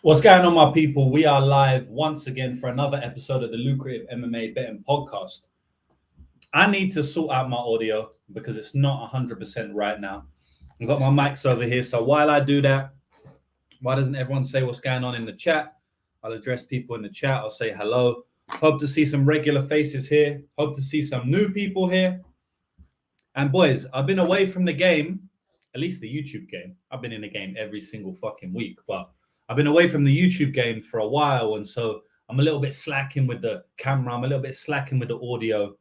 What's going on, my people? We are live once again for another episode of the Lucrative MMA Betting Podcast. I need to sort out my audio because it's not 100% right now. I've got my mics over here, so while I do that, why doesn't everyone say what's going on in the chat? I'll address people in the chat. I'll say hello. Hope to see some regular faces here. Hope to see some new people here. And boys, I've been away from the game, at least the YouTube game. I've been in the game every single fucking week, but I've been away from the YouTube game for a while, and so I'm a little bit slacking with the camera. I'm a little bit slacking with the audio,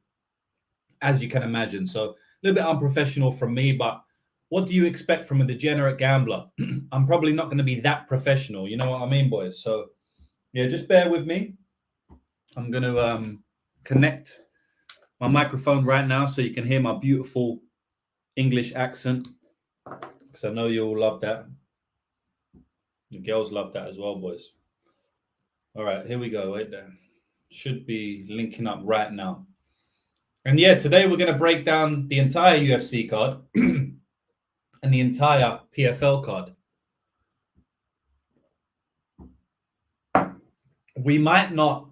as you can imagine. So a little bit unprofessional from me, but what do you expect from a degenerate gambler? I'm probably not going to be that professional. You know what I mean, boys? So, yeah, just bear with me. I'm going to connect my microphone right now so you can hear my beautiful English accent, because I know you'll love that. The girls love that as well, boys. All right, here we go. Wait there. Should be linking up right now. And yeah, today we're going to break down the entire UFC card and the entire PFL card. We might not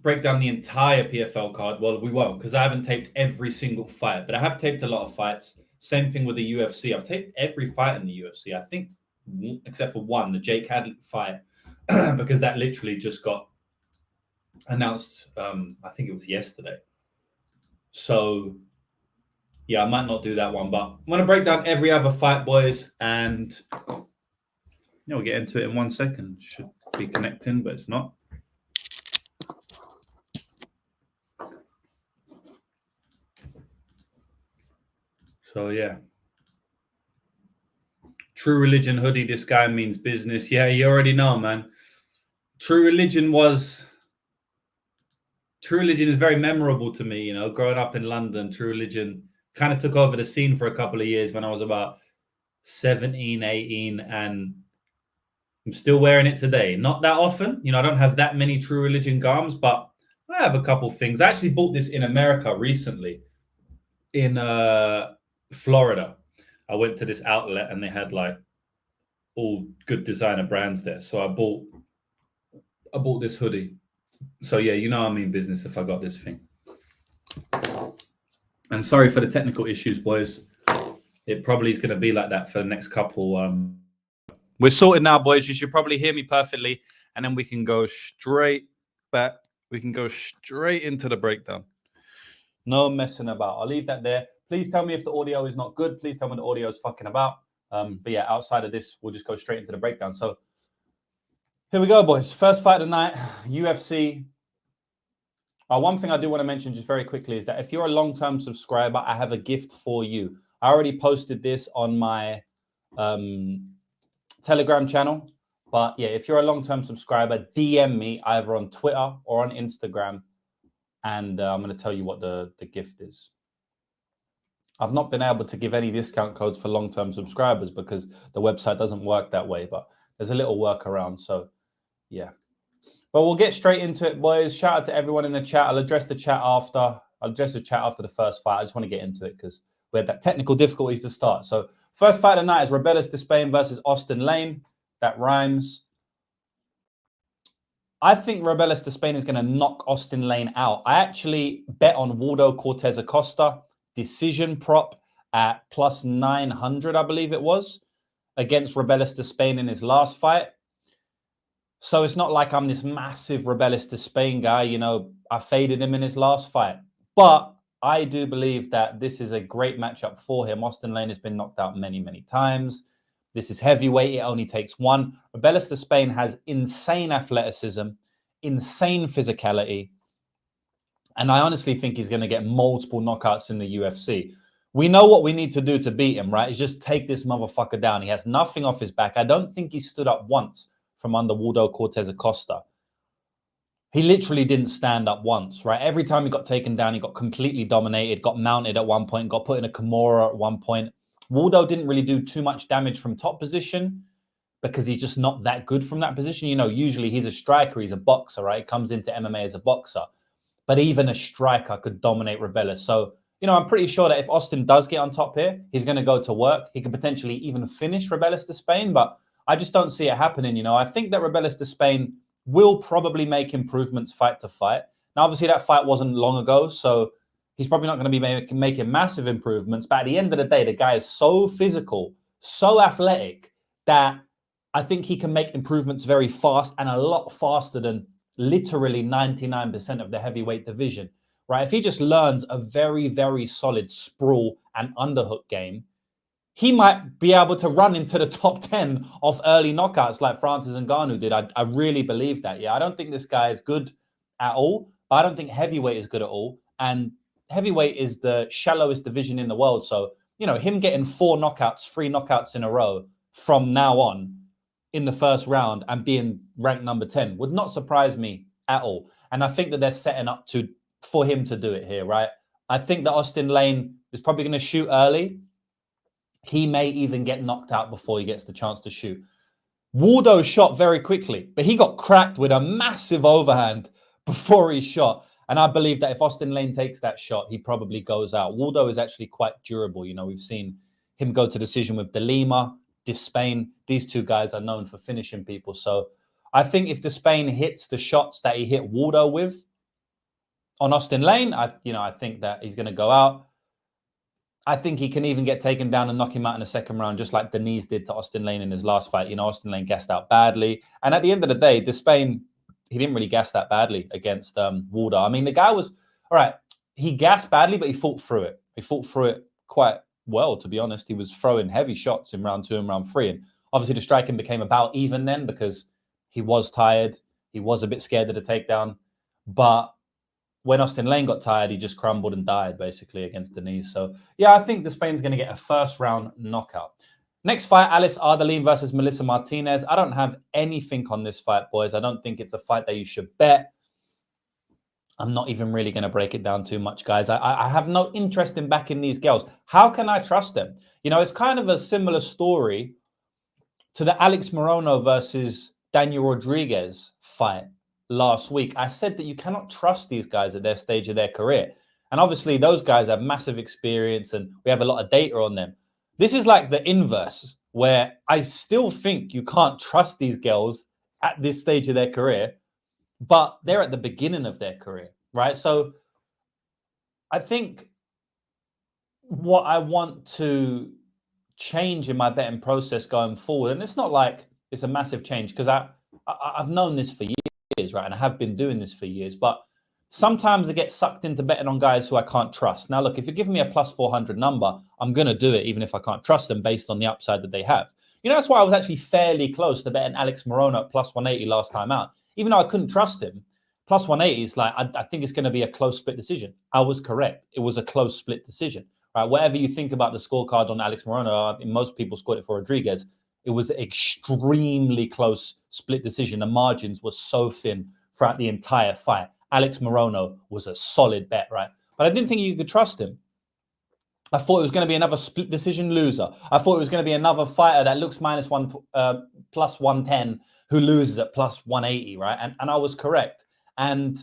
break down the entire PFL card. Well, we won't, because I haven't taped every single fight, but I have taped a lot of fights. Same thing with the UFC. I've taped every fight in the UFC, I think, except for one, the Jake Hadley fight, because that literally just got announced, I think it was yesterday. So, yeah, I might not do that one, but I'm going to break down every other fight, boys, and we'll get into it in 1 second. Should be connecting, but it's not. So, yeah. True Religion hoodie, this guy means business. Yeah, you already know, man. True Religion is very memorable to me, you know, growing up in London. True Religion kind of took over the scene for a couple of years when I was about 17, 18, and I'm still wearing it today. Not that often, you know, I don't have that many True Religion garms, but I have a couple things. I actually bought this in America recently, in Florida. I went to this outlet and they had like all good designer brands there. So I bought this hoodie. So yeah, you know I mean business if I got this thing. And sorry for the technical issues, boys. It probably is going to be like that for the next couple. We're sorted now, boys. You should probably hear me perfectly, and then we can go straight back. We can go straight into the breakdown. No messing about. I'll leave that there. Please tell me if the audio is not good. Please tell me the audio is fucking about. But yeah, outside of this, we'll just go straight into the breakdown. So here we go, boys. First fight of the night, UFC. One thing I do want to mention just very quickly is that if you're a long-term subscriber, I have a gift for you. I already posted this on my Telegram channel. But yeah, if you're a long-term subscriber, DM me either on Twitter or on Instagram. And I'm going to tell you what the gift is. I've not been able to give any discount codes for long-term subscribers because the website doesn't work that way. But there's a little workaround. So yeah. But we'll get straight into it, boys. Shout out to everyone in the chat. I'll address the chat after. I'll address the chat after the first fight. I just want to get into it because we had that technical difficulties to start. So first fight of the night is Despain versus Austin Lane. That rhymes. I think Despain is going to knock Austin Lane out. I actually bet on Waldo Cortez Acosta decision prop at plus 900, I believe it was, against Despain in his last fight. So it's not like I'm this massive Despain guy. You know, I faded him in his last fight. But I do believe that this is a great matchup for him. Austin Lane has been knocked out many, many times. This is heavyweight. It only takes one. Despain has insane athleticism, insane physicality. And I honestly think he's going to get multiple knockouts in the UFC. We know what we need to do to beat him, right? Is just take this motherfucker down. He has nothing off his back. I don't think he stood up once from under Waldo Cortez Acosta. He literally didn't stand up once, right? Every time he got taken down, he got completely dominated, got mounted at one point, got put in a Kimura at one point. Waldo didn't really do too much damage from top position because he's just not that good from that position. You know, usually he's a striker, he's a boxer, right? He comes into MMA as a boxer. But even a striker could dominate Rebellis. So, you know, I'm pretty sure that if Austin does get on top here, he's going to go to work. He could potentially even finish Despain, but I just don't see it happening. You know, I think that Rebellis Despain will probably make improvements fight to fight. Now, obviously, that fight wasn't long ago, so he's probably not going to be making massive improvements. But at the end of the day, the guy is so physical, so athletic, that I think he can make improvements very fast and a lot faster than literally 99% of the heavyweight division, right? If he just learns a very, very solid sprawl and underhook game, he might be able to run into the top 10 of early knockouts like Francis Ngannou did. I really believe that. Yeah, I don't think this guy is good at all. But I don't think heavyweight is good at all. And heavyweight is the shallowest division in the world. So, you know, him getting 3 knockouts in a row from now on in the first round and being ranked number 10 would not surprise me at all. And I think that they're setting up for him to do it here, right? I think that Austin Lane is probably going to shoot early. He may even get knocked out before he gets the chance to shoot. Waldo shot very quickly, but he got cracked with a massive overhand before he shot. And I believe that if Austin Lane takes that shot, he probably goes out. Waldo is actually quite durable. You know, we've seen him go to decision with LMMA, Despain. These 2 guys are known for finishing people. So I think if Despain hits the shots that he hit Waldo with on Austin Lane, I think that he's going to go out. I think he can even get taken down and knock him out in the second round, just like Denise did to Austin Lane in his last fight. You know, Austin Lane gassed out badly. And at the end of the day, Despain, he didn't really gas that badly against Waldo. I mean, the guy was, all right, he gassed badly, but he fought through it. He fought through it quite well, to be honest. He was throwing heavy shots in round 2 and round 3. And obviously the striking became about even then because he was tired. He was a bit scared of the takedown. But when Austin Lane got tired, he just crumbled and died, basically, against Denise. So, yeah, I think Despain's going to get a first-round knockout. Next fight, Alice Arlene versus Melissa Martinez. I don't have anything on this fight, boys. I don't think it's a fight that you should bet. I'm not even really going to break it down too much, guys. I have no interest in backing these girls. How can I trust them? You know, it's kind of a similar story to the Alex Morono versus Daniel Rodriguez fight last week. I said that you cannot trust these guys at their stage of their career. And obviously those guys have massive experience and we have a lot of data on them. This is like the inverse, where I still think you can't trust these girls at this stage of their career, but they're at the beginning of their career, right? So I think what I want to change in my betting process going forward, and it's not like it's a massive change because I've known this for years, right? And I have been doing this for years, but sometimes I get sucked into betting on guys who I can't trust. Now, look, if you're giving me a plus 400 number, I'm going to do it even if I can't trust them based on the upside that they have. You know, that's why I was actually fairly close to betting Alex Morono at plus 180 last time out. Even though I couldn't trust him, plus 180 is like, I think it's going to be a close split decision. I was correct. It was a close split decision, right? Whatever you think about the scorecard on Alex Morono, I think most people scored it for Rodriguez. It was an extremely close split decision. The margins were so thin throughout the entire fight. Alex Morono was a solid bet, right? But I didn't think you could trust him. I thought it was going to be another split decision loser. I thought it was going to be another fighter that looks plus 110 who loses at plus 180, right? And I was correct. And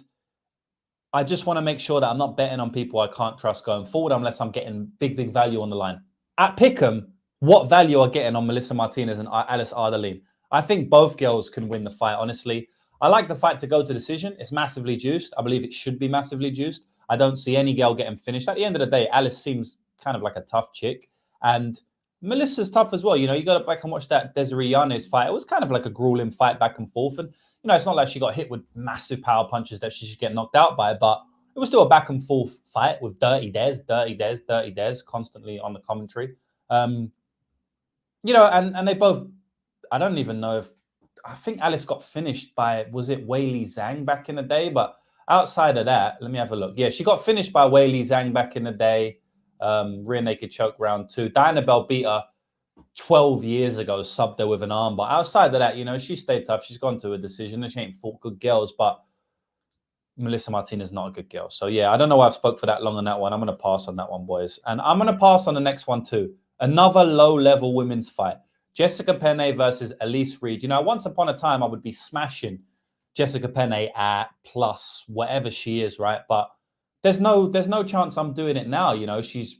I just want to make sure that I'm not betting on people I can't trust going forward unless I'm getting big value on the line. At Pick'em, what value are getting on Melissa Martinez and Alice Arlene? I think both girls can win the fight, honestly. I like the fight to go to decision. It's massively juiced. I believe it should be massively juiced. I don't see any girl getting finished. At the end of the day, Alice seems kind of like a tough chick. And Melissa's tough as well. You know, you got to back and watch that Desiree Yanez fight. It was kind of like a grueling fight back and forth. And, you know, it's not like she got hit with massive power punches that she should get knocked out by, but it was still a back and forth fight with Dirty Des constantly on the commentary. You know, and they both, I don't even know if, I think Alice got finished by, was it Weili Zhang back in the day? But outside of that, let me have a look. Yeah, she got finished by Weili Zhang back in the day. Rear naked choke round 2. Diana Bell beat her 12 years ago, subbed her with an arm. But outside of that, you know, she stayed tough. She's gone to a decision and she ain't fought good girls. But Melissa Martinez is not a good girl. So, yeah, I don't know why I've spoke for that long on that one. I'm going to pass on that one, boys. And I'm going to pass on the next one too. Another low-level women's fight. Jessica Penne versus Elise Reed. You know, once upon a time, I would be smashing Jessica Penne at plus whatever she is, right? But there's no chance I'm doing it now. You know, she's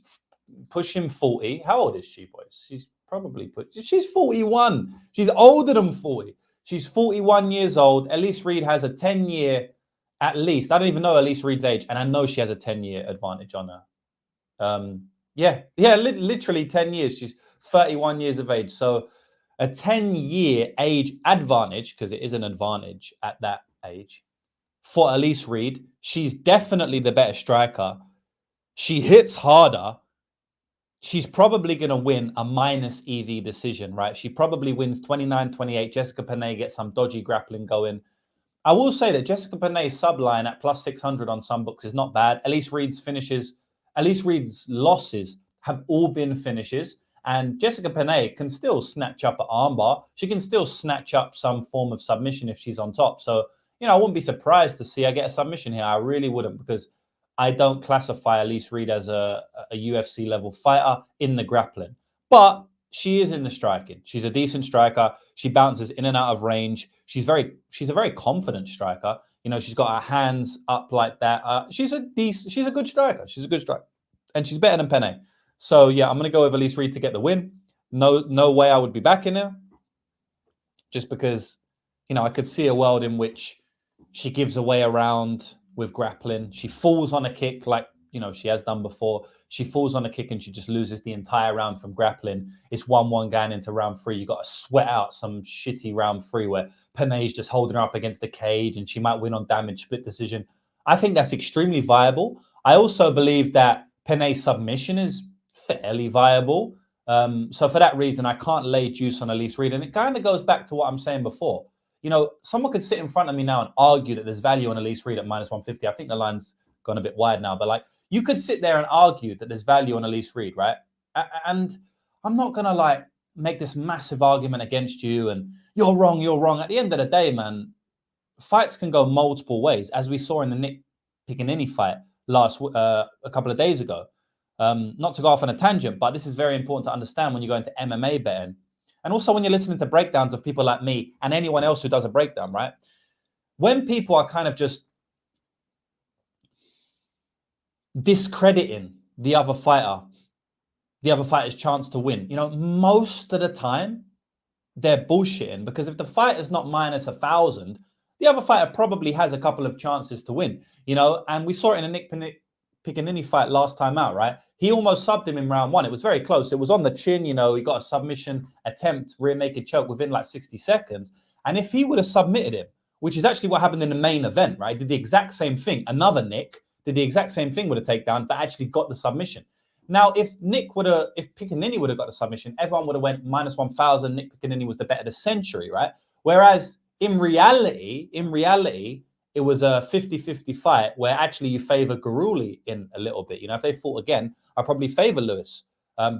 pushing 40. How old is she, boys? She's probably put... She's 41. She's older than 40. She's 41 years old. Elise Reed has a 10-year, at least. I don't even know Elise Reed's age, and I know she has a 10-year advantage on her. Literally 10 years. She's 31 years of age. So a 10-year age advantage, because it is an advantage at that age, for Elise Reed. She's definitely the better striker. She hits harder. She's probably going to win a minus EV decision, right? She probably wins 29-28. Jessica Penne gets some dodgy grappling going. I will say that Jessica Penne's subline at plus 600 on some books is not bad. Elise Reed's losses have all been finishes. And Jessica Penne can still snatch up an armbar. She can still snatch up some form of submission if she's on top. So, I wouldn't be surprised to see her get a submission here. I really wouldn't, because I don't classify Elise Reed as a UFC level fighter in the grappling. But she is in the striking. She's a decent striker. She bounces in and out of range. She's a very confident striker. She's got her hands up like that. She's a good striker. She's a good striker. And she's better than Penne. So yeah, I'm gonna go with Elise Reed to get the win. No way I would be backing her. Just because, I could see a world in which she gives away a round with grappling. She falls on a kick like, she has done before. She falls on a kick and she just loses the entire round from grappling. It's 1-1 going into round 3. You got to sweat out some shitty round 3 where Penne's just holding her up against the cage and she might win on damage split decision. I think that's extremely viable. I also believe that Penne's submission is fairly viable. So for that reason, I can't lay juice on Elise Reed. And it kind of goes back to what I'm saying before. Someone could sit in front of me now and argue that there's value on Elise Reed at minus 150. I think the line's gone a bit wide now, but you could sit there and argue that there's value on Elise Reed, right? And I'm not going to make this massive argument against you and you're wrong. At the end of the day, man, fights can go multiple ways, as we saw in the Nick Piccinini fight a couple of days ago. Not to go off on a tangent, but this is very important to understand when you go into MMA betting. And also when you're listening to breakdowns of people like me and anyone else who does a breakdown, right? When people are kind of just discrediting the other fighter's chance to win, most of the time they're bullshitting, because if the fighter's not minus 1,000, the other fighter probably has a couple of chances to win, and we saw it in a Nick Piccinini fight last time out, right? He almost subbed him in round 1. It was very close. It was on the chin, he got a submission attempt, rear naked choke within 60 seconds. And if he would have submitted him, which is actually what happened in the main event, right? Did the exact same thing. Another Nick did the exact same thing with a takedown, but actually got the submission. Now, if Piccinini would have got the submission, everyone would have went minus 1,000. Nick Piccinini was the bet of the century, right? Whereas in reality, it was a 50-50 fight where actually you favor Guruli in a little bit. If they fought again, I probably favor Lewis.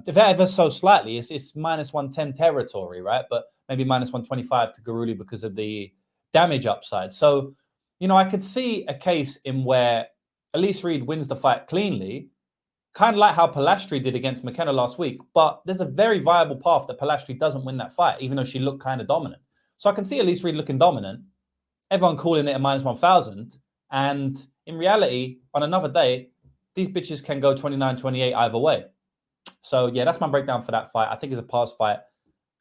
If ever so slightly, it's minus 110 territory, right? But maybe minus 125 to Guruli because of the damage upside. So, I could see a case in where Elise Reed wins the fight cleanly, kind of like how Pilastri did against McKenna last week. But there's a very viable path that Pilastri doesn't win that fight, even though she looked kind of dominant. So I can see Elise Reed looking dominant, everyone calling it a minus 1,000. And in reality, on another day, these bitches can go 29-28 either way. So yeah, that's my breakdown for that fight. I think it's a pass fight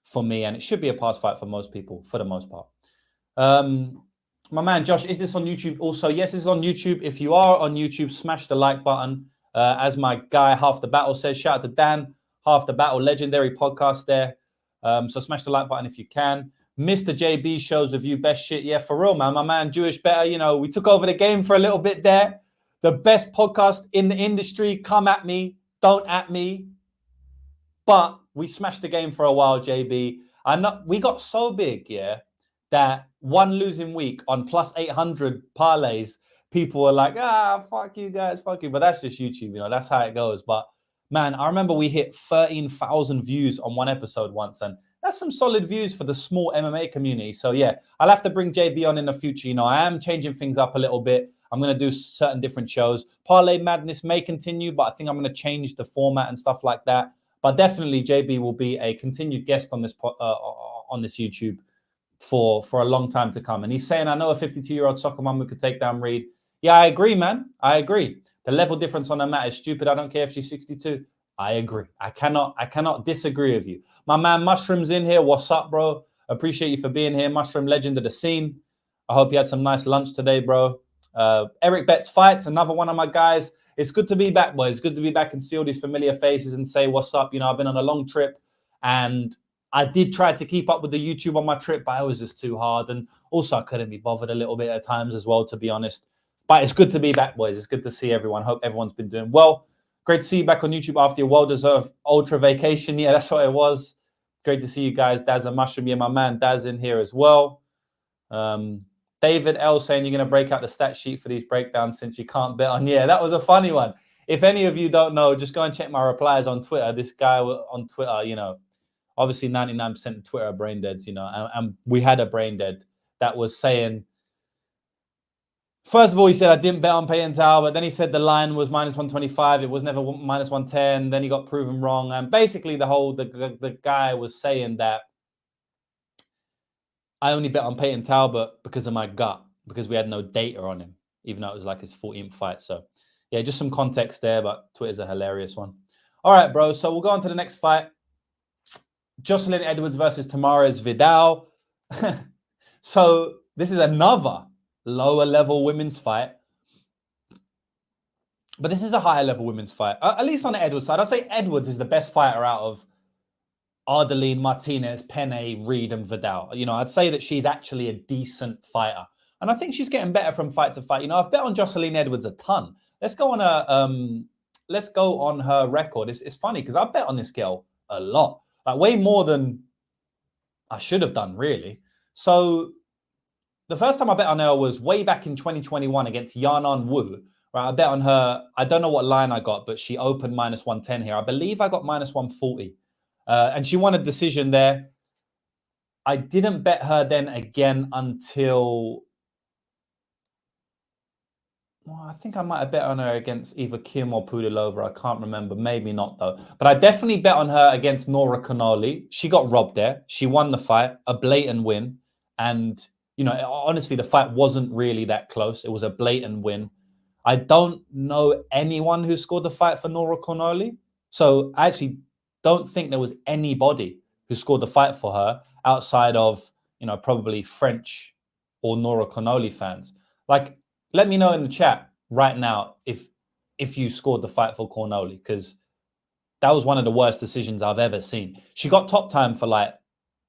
for me, and it should be a pass fight for most people, for the most part. My man, Josh, is this on YouTube also? Yes, this is on YouTube. If you are on YouTube, smash the like button. As my guy, Half the Battle says, shout out to Dan, Half the Battle, legendary podcast there. So smash the like button if you can. Mr. JB shows review, best shit. Yeah, for real, man. My man, Jewish Better, we took over the game for a little bit there. The best podcast in the industry. Come at me. Don't at me. But we smashed the game for a while, JB. We got so big, yeah, that one losing week on plus 800 parlays, people were like, fuck you guys, fuck you. But that's just YouTube, that's how it goes. But man, I remember we hit 13,000 views on one episode once, and that's some solid views for the small MMA community. So yeah, I'll have to bring JB on in the future. I am changing things up a little bit. I'm going to do certain different shows. Parlay Madness may continue, but I think I'm going to change the format and stuff like that. But definitely JB will be a continued guest on this YouTube for a long time to come. And he's saying, I know a 52-year-old soccer mom who could take down Reed. Yeah, I agree, man. I agree. The level difference on the mat is stupid. I don't care if she's 62. I agree. I cannot disagree with you. My man Mushroom's in here. What's up, bro? Appreciate you for being here. Mushroom, legend of the scene. I hope you had some nice lunch today, bro. Eric Betts Fights, another one of my guys. It's good to be back, boys. It's good to be back and see all these familiar faces and say what's up. You know, I've been on a long trip and I did try to keep up with the YouTube on my trip, but it was just too hard. And also I couldn't be bothered a little bit at times as well, to be honest. But it's good to be back, boys. It's good to see everyone. Hope everyone's been doing well. Great to see you back on YouTube after your well-deserved ultra vacation. Yeah, that's what it was. Great to see you guys. Daz and Mushroom. Yeah, my man Daz in here as well. David L saying you're going to break out the stat sheet for these breakdowns since you can't bet on. Yeah, that was a funny one. If any of you don't know, just go and check my replies on Twitter. This guy on Twitter, you know, obviously 99% of Twitter are brain deads, you know, and we had a brain dead that was saying, first of all, he said, I didn't bet on Payton Tao, but then he said the line was minus 125. It was never minus 110. Then he got proven wrong. And basically the guy was saying that I only bet on Payton Tao, but because of my gut, because we had no data on him, even though it was like his 14th fight. So yeah, just some context there, but Twitter's a hilarious one. All right, bro. So we'll go on to the next fight. Jocelyn Edwards versus Tamara's Vidal. So this is another lower level women's fight, but this is a higher level women's fight, at least on the Edwards side. I'd say Edwards is the best fighter out of Arlene, Martinez, Penne, Reed, and Vidal. You know, I'd say that she's actually a decent fighter, and I think she's getting better from fight to fight. You know, I've bet on Jocelyn Edwards a ton. Let's go on her record. It's funny because I bet on this girl a lot, like way more than I should have done, really. So the first time I bet on her was way back in 2021 against Yanan Wu. Right, I bet on her. I don't know what line I got, but she opened minus 110 here. I believe I got minus 140. And she won a decision there. I didn't bet her then again until... Well, I think I might have bet on her against either Kim or Pudilova. I can't remember. Maybe not, though. But I definitely bet on her against Nora Connolly. She got robbed there. She won the fight, a blatant win. And, you know, honestly, the fight wasn't really that close. It was a blatant win. I don't know anyone who scored the fight for Nora Connolly. So I actually don't think there was anybody who scored the fight for her outside of, you know, probably French or Nora Connolly fans. Like, let me know in the chat right now if you scored the fight for Connolly, because that was one of the worst decisions I've ever seen. She got top time for like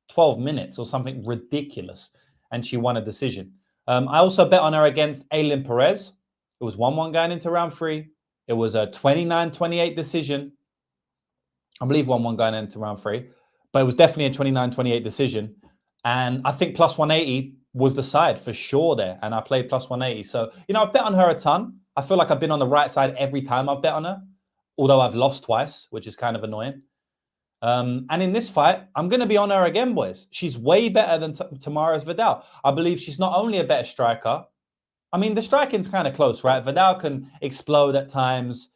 12 minutes or something ridiculous, and she won a decision. I also bet on her against Ailin Perez. It was 1-1 going into round 3. It was a 29-28 decision. I believe 1-1 going into round 3. But it was definitely a 29-28 decision. And I think plus 180 was the side for sure there. And I played plus 180. So, you know, I've bet on her a ton. I feel like I've been on the right side every time I've bet on her. Although I've lost twice, which is kind of annoying. And in this fight, I'm going to be on her again, boys. She's way better than Tamara's Vidal. I believe she's not only a better striker. I mean, the striking's kind of close, right? Vidal can explode at times.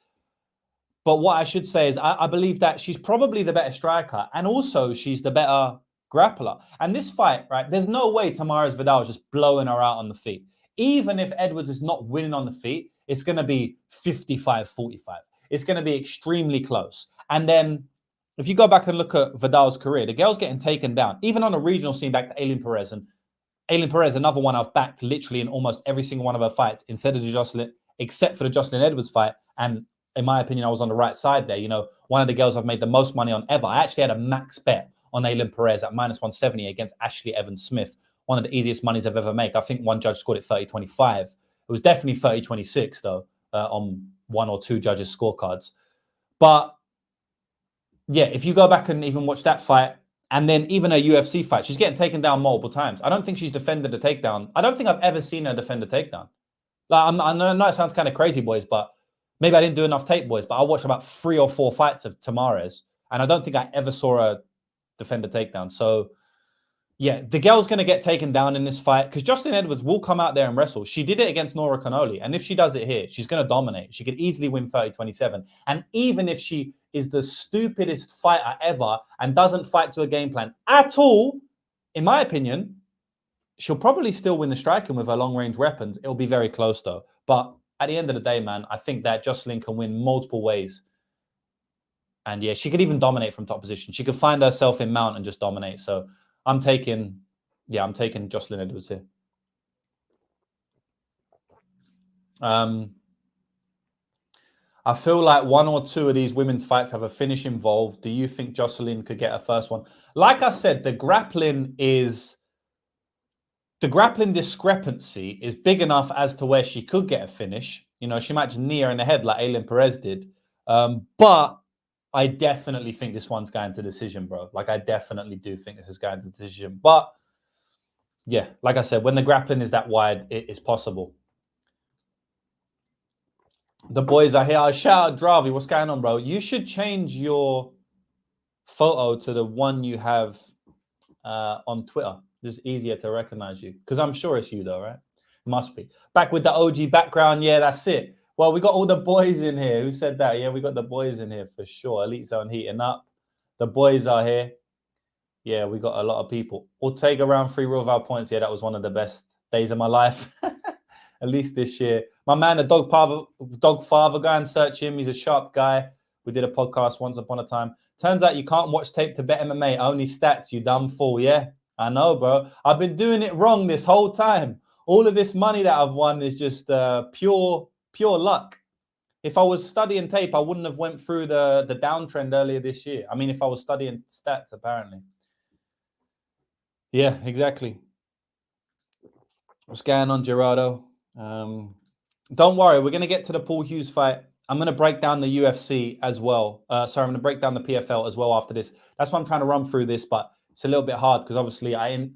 But what I should say is I believe that she's probably the better striker. And also, she's the better grappler. And this fight, right, there's no way Tamara's Vidal is just blowing her out on the feet. Even if Edwards is not winning on the feet, it's going to be 55-45. It's going to be extremely close. And then if you go back and look at Vidal's career, the girl's getting taken down, even on a regional scene back to Ailin Perez. And Ailin Perez, another one I've backed literally in almost every single one of her fights, instead of the Jocelyn, except for the Jocelyn Edwards fight. And in my opinion, I was on the right side there. You know, one of the girls I've made the most money on ever. I actually had a max bet on Ailin Perez at minus 170 against Ashley Evans-Smith. One of the easiest monies I've ever made. I think one judge scored it 30-25. It was definitely 30-26 though, on one or two judges' scorecards. But yeah, if you go back and even watch that fight, and then even a UFC fight, she's getting taken down multiple times. I don't think she's defended a takedown. I don't think I've ever seen her defend a takedown. Like, I know it sounds kind of crazy, boys, but maybe I didn't do enough tape, boys, but I watched about 3 or 4 fights of Tamara's, and I don't think I ever saw her defend a takedown. So, yeah, the girl's going to get taken down in this fight because Jocelyn Edwards will come out there and wrestle. She did it against Nora Connolly, and if she does it here, she's going to dominate. She could easily win 30-27. And even if she is the stupidest fighter ever and doesn't fight to a game plan at all, in my opinion, she'll probably still win the striking with her long-range weapons. It'll be very close, though. But at the end of the day, man, I think that Jocelyn can win multiple ways. And yeah, she could even dominate from top position. She could find herself in mount and just dominate. So I'm taking Jocelyn Edwards here. I feel like one or two of these women's fights have a finish involved. Do you think Jocelyn could get a first one? Like I said, the grappling discrepancy is big enough as to where she could get a finish. You know, she might just knee her in the head like Aylin Perez did. But I definitely think this one's going to decision, bro. Like, I definitely do think this is going to decision. But yeah, like I said, when the grappling is that wide, it is possible. The boys are here. I shout out Dravi. What's going on, bro? You should change your photo to the one you have on Twitter. It's easier to recognize you. Because I'm sure it's you, though, right? Must be. Back with the OG background. Yeah, that's it. Well, we got all the boys in here. Who said that? Yeah, we got the boys in here for sure. Elite Zone heating up. The boys are here. Yeah, we got a lot of people. Ortega around 3 real val points. Yeah, that was one of the best days of my life. At least this year. My man, the dog father, go and search him. He's a sharp guy. We did a podcast once upon a time. Turns out you can't watch tape to bet MMA. Only stats, you dumb fool. Yeah, I know, bro. I've been doing it wrong this whole time. All of this money that I've won is just pure luck. If I was studying tape, I wouldn't have went through the downtrend earlier this year. I mean, if I was studying stats, apparently. Yeah, exactly. What's going on, Gerardo? Don't worry, we're going to get to the Paul Hughes fight. I'm going to break down the UFC as well. I'm going to break down the PFL as well after this. That's why I'm trying to run through this, but it's a little bit hard because obviously I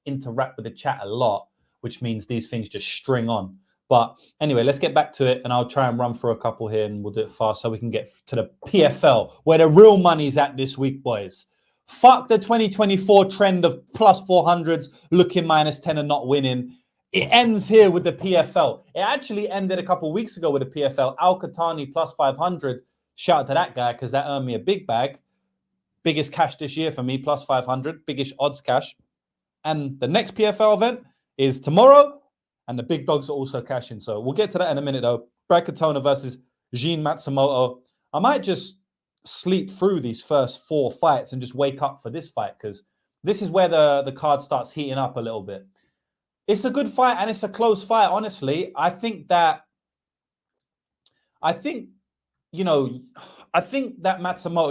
interact with the chat a lot, which means these things just string on. But anyway, let's get back to it, and I'll try and run through a couple here, and we'll do it fast so we can get to the PFL, where the real money's at this week, boys. Fuck the 2024 trend of plus 400s, looking minus 10 and not winning. It ends here with the PFL. It actually ended a couple of weeks ago with the PFL. Al-Qatani plus 500. Shout out to that guy because that earned me a big bag. Biggest cash this year for me, plus 500. Biggest odds cash. And the next PFL event is tomorrow. And the big dogs are also cashing. So we'll get to that in a minute, though. Brad Katona versus Jean Matsumoto. I might just sleep through these first 4 fights and just wake up for this fight because this is where the card starts heating up a little bit. It's a good fight and it's a close fight, honestly. I think that Matsumoto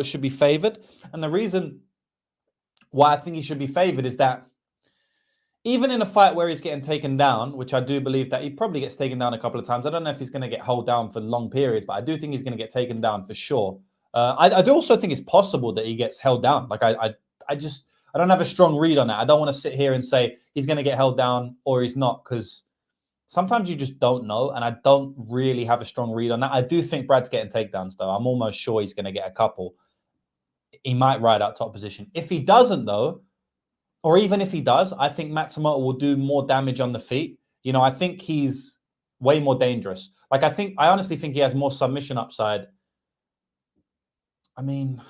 should be favored. And the reason why I think he should be favored is that even in a fight where he's getting taken down, which I do believe that he probably gets taken down a couple of times. I don't know if he's going to get held down for long periods, but I do think he's going to get taken down for sure. I do also think it's possible that he gets held down. Like I don't have a strong read on that. I don't want to sit here and say he's going to get held down or he's not, because sometimes you just don't know, and I don't really have a strong read on that. I do think Brad's getting takedowns, though. I'm almost sure he's going to get a couple. He might ride out top position. If he doesn't, though, or even if he does, I think Matsumoto will do more damage on the feet. You know, I think he's way more dangerous. Like, I honestly think he has more submission upside. I mean,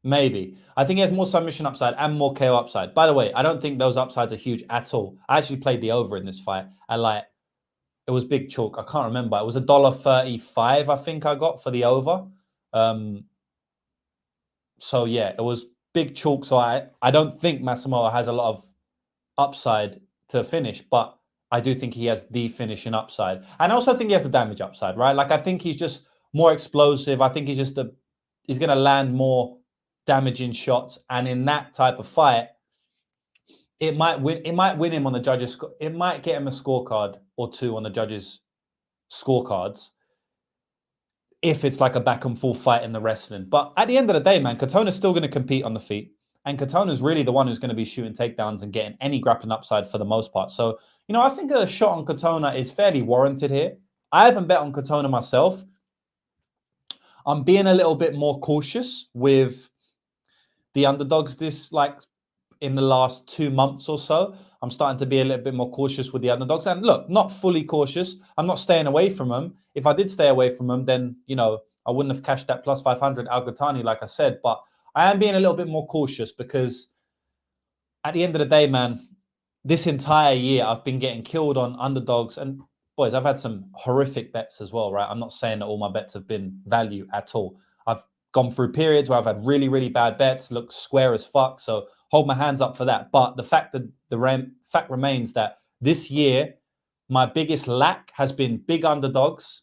maybe. I think he has more submission upside and more KO upside. By the way, I don't think those upsides are huge at all. I actually played the over in this fight. It was big chalk. I can't remember. It was $1.35, I think I got for the over. So yeah, it was big chalk. So I don't think Matsumoto has a lot of upside to finish, but I do think he has the finishing upside. And I also think he has the damage upside, right? Like, I think he's just more explosive. I think he's going to land more damaging shots. And in that type of fight, it might win him on the judges. It might get him a scorecard or two on the judges' scorecards if it's like a back and forth fight in the wrestling. But at the end of the day, man, Katona's still going to compete on the feet. And Katona's really the one who's going to be shooting takedowns and getting any grappling upside for the most part. So, you know, I think a shot on Katona is fairly warranted here. I haven't bet on Katona myself. I'm being a little bit more cautious with the underdogs in the last 2 months or so. I'm starting to be a little bit more cautious with the underdogs. And look, not fully cautious. I'm not staying away from them. If I did stay away from them, then, you know, I wouldn't have cashed that plus 500 Al-Qatani, like I said. But I am being a little bit more cautious because at the end of the day, man, this entire year I've been getting killed on underdogs. And boys, I've had some horrific bets as well, right? I'm not saying that all my bets have been value at all. I've gone through periods where I've had really, really bad bets, look square as fuck. So hold my hands up for that. But the fact remains that this year, my biggest lack has been big underdogs.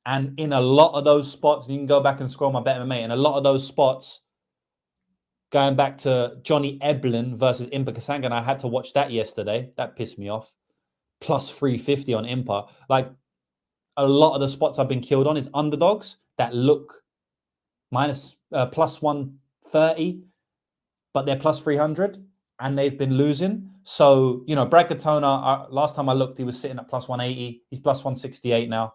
And in a lot of those spots, you can go back and scroll my Bet MMA, in a lot of those spots, going back to Johnny Eblin versus Impa Kasanga, and I had to watch that yesterday. That pissed me off. Plus 350 on Impa. Like, a lot of the spots I've been killed on is underdogs that look plus 130, but they're plus 300, and they've been losing. So, you know, Brad Katona, last time I looked, he was sitting at plus 180. He's plus 168 now.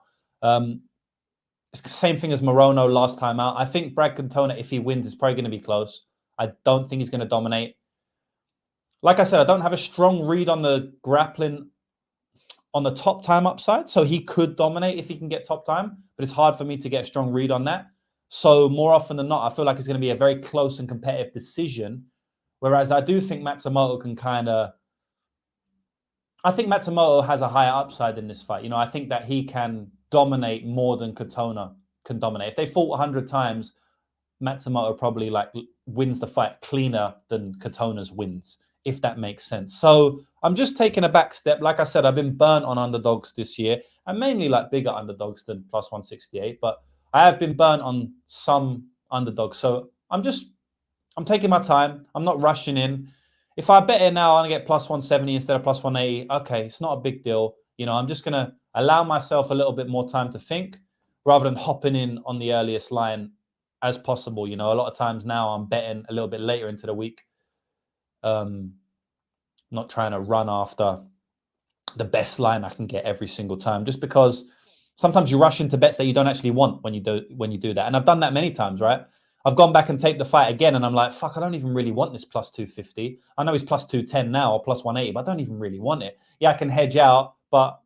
It's the same thing as Morono last time out. I think Brad Katona, if he wins, is probably going to be close. I don't think he's going to dominate. Like I said, I don't have a strong read on the grappling on the top time upside. So he could dominate if he can get top time, but it's hard for me to get a strong read on that. So more often than not, I feel like it's going to be a very close and competitive decision. Whereas I do think Matsumoto can I think Matsumoto has a higher upside in this fight. You know, I think that he can dominate more than Katona can dominate. If they fought 100 times, Matsumoto probably wins the fight cleaner than Katona's wins, if that makes sense. So I'm just taking a back step. Like I said, I've been burnt on underdogs this year, and mainly like bigger underdogs than plus 168, but I have been burnt on some underdogs. So I'm taking my time. I'm not rushing in. If I bet it now, I'm going to get plus 170 instead of plus 180. Okay, it's not a big deal. You know, I'm just going to allow myself a little bit more time to think rather than hopping in on the earliest line as possible. You know, a lot of times now I'm betting a little bit later into the week. Not trying to run after the best line I can get every single time, just because sometimes you rush into bets that you don't actually want when you do that. And I've done that many times, right? I've gone back and taped the fight again, and I'm like, fuck, I don't even really want this plus 250. I know he's plus 210 now or plus 180, but I don't even really want it. Yeah, I can hedge out, but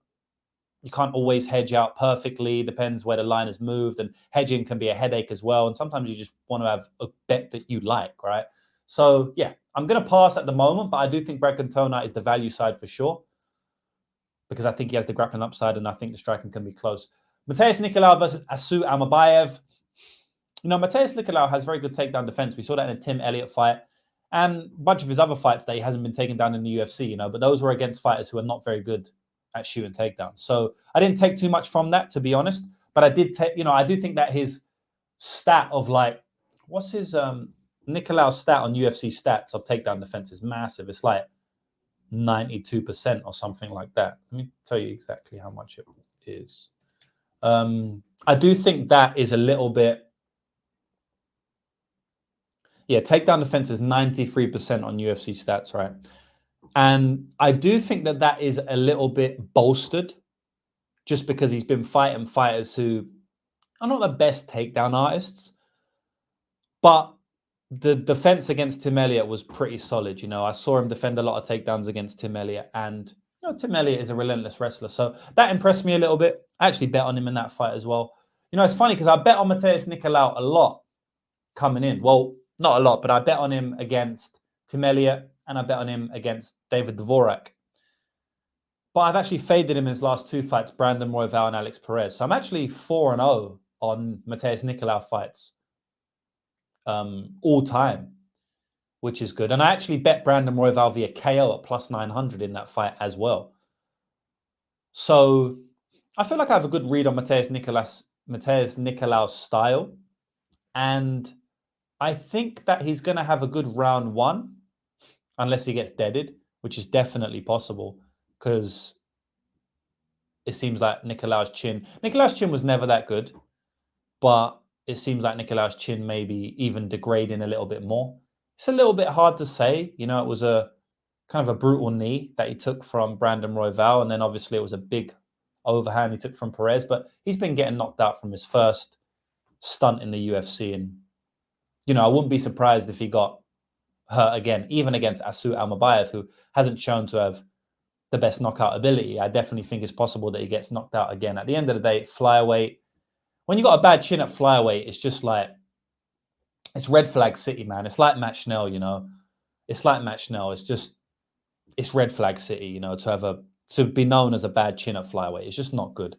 you can't always hedge out perfectly. Depends where the line has moved, and hedging can be a headache as well. And sometimes you just want to have a bet that you like, right? So yeah, I'm going to pass at the moment, but I do think Brad Katona is the value side for sure, because I think he has the grappling upside, and I think the striking can be close. Mateus Nicolau versus Asu Almabayev. You know, Mateus Nicolau has very good takedown defense. We saw that in a Tim Elliott fight and a bunch of his other fights that he hasn't been taken down in the UFC, you know, but those were against fighters who are not very good at shooting takedowns. So I didn't take too much from that, to be honest, but I did take, you know, I do think that his stat of what's his Nicolau's stat on UFC stats of takedown defense is massive. It's like 92% or something like that. Let me tell you exactly how much it is. I do think that is a little bit. Yeah, takedown defense is 93% on UFC stats, right? And I do think that that is a little bit bolstered just because he's been fighting fighters who are not the best takedown artists, but the defense against Tim Elliott was pretty solid. You know, I saw him defend a lot of takedowns against Tim Elliott, and you know, Tim Elliott is a relentless wrestler. So that impressed me a little bit. I actually bet on him in that fight as well. You know, it's funny because I bet on Mateus Nicolau a lot coming in. Well, not a lot, but I bet on him against Tim Elliott, and I bet on him against David Dvorak. But I've actually faded him in his last two fights, Brandon Royval and Alex Perez. So I'm actually 4-0 on Mateus Nicolau fights all time, which is good. And I actually bet Brandon Royval via KO at plus 900 in that fight as well. So I feel like I have a good read on Mateus Nicolau's style. And I think that he's going to have a good round one, unless he gets deaded, which is definitely possible because it seems like Nicolau's chin was never that good, but it seems like Nicolau's chin may be even degrading a little bit more. It's a little bit hard to say. You know, it was a kind of a brutal knee that he took from Brandon Royval, and then obviously it was a big overhand he took from Perez, but he's been getting knocked out from his first stunt in the UFC, and you know, I wouldn't be surprised if he got hurt again, even against Asu Almabayev, who hasn't shown to have the best knockout ability. I definitely think it's possible that he gets knocked out again. At the end of the day, flyweight, when you got a bad chin at flyweight, it's just like, it's red flag city, man. It's like Matt Schnell, you know. It's like Matt Schnell. It's red flag city, you know, to be known as a bad chin at flyweight. It's just not good.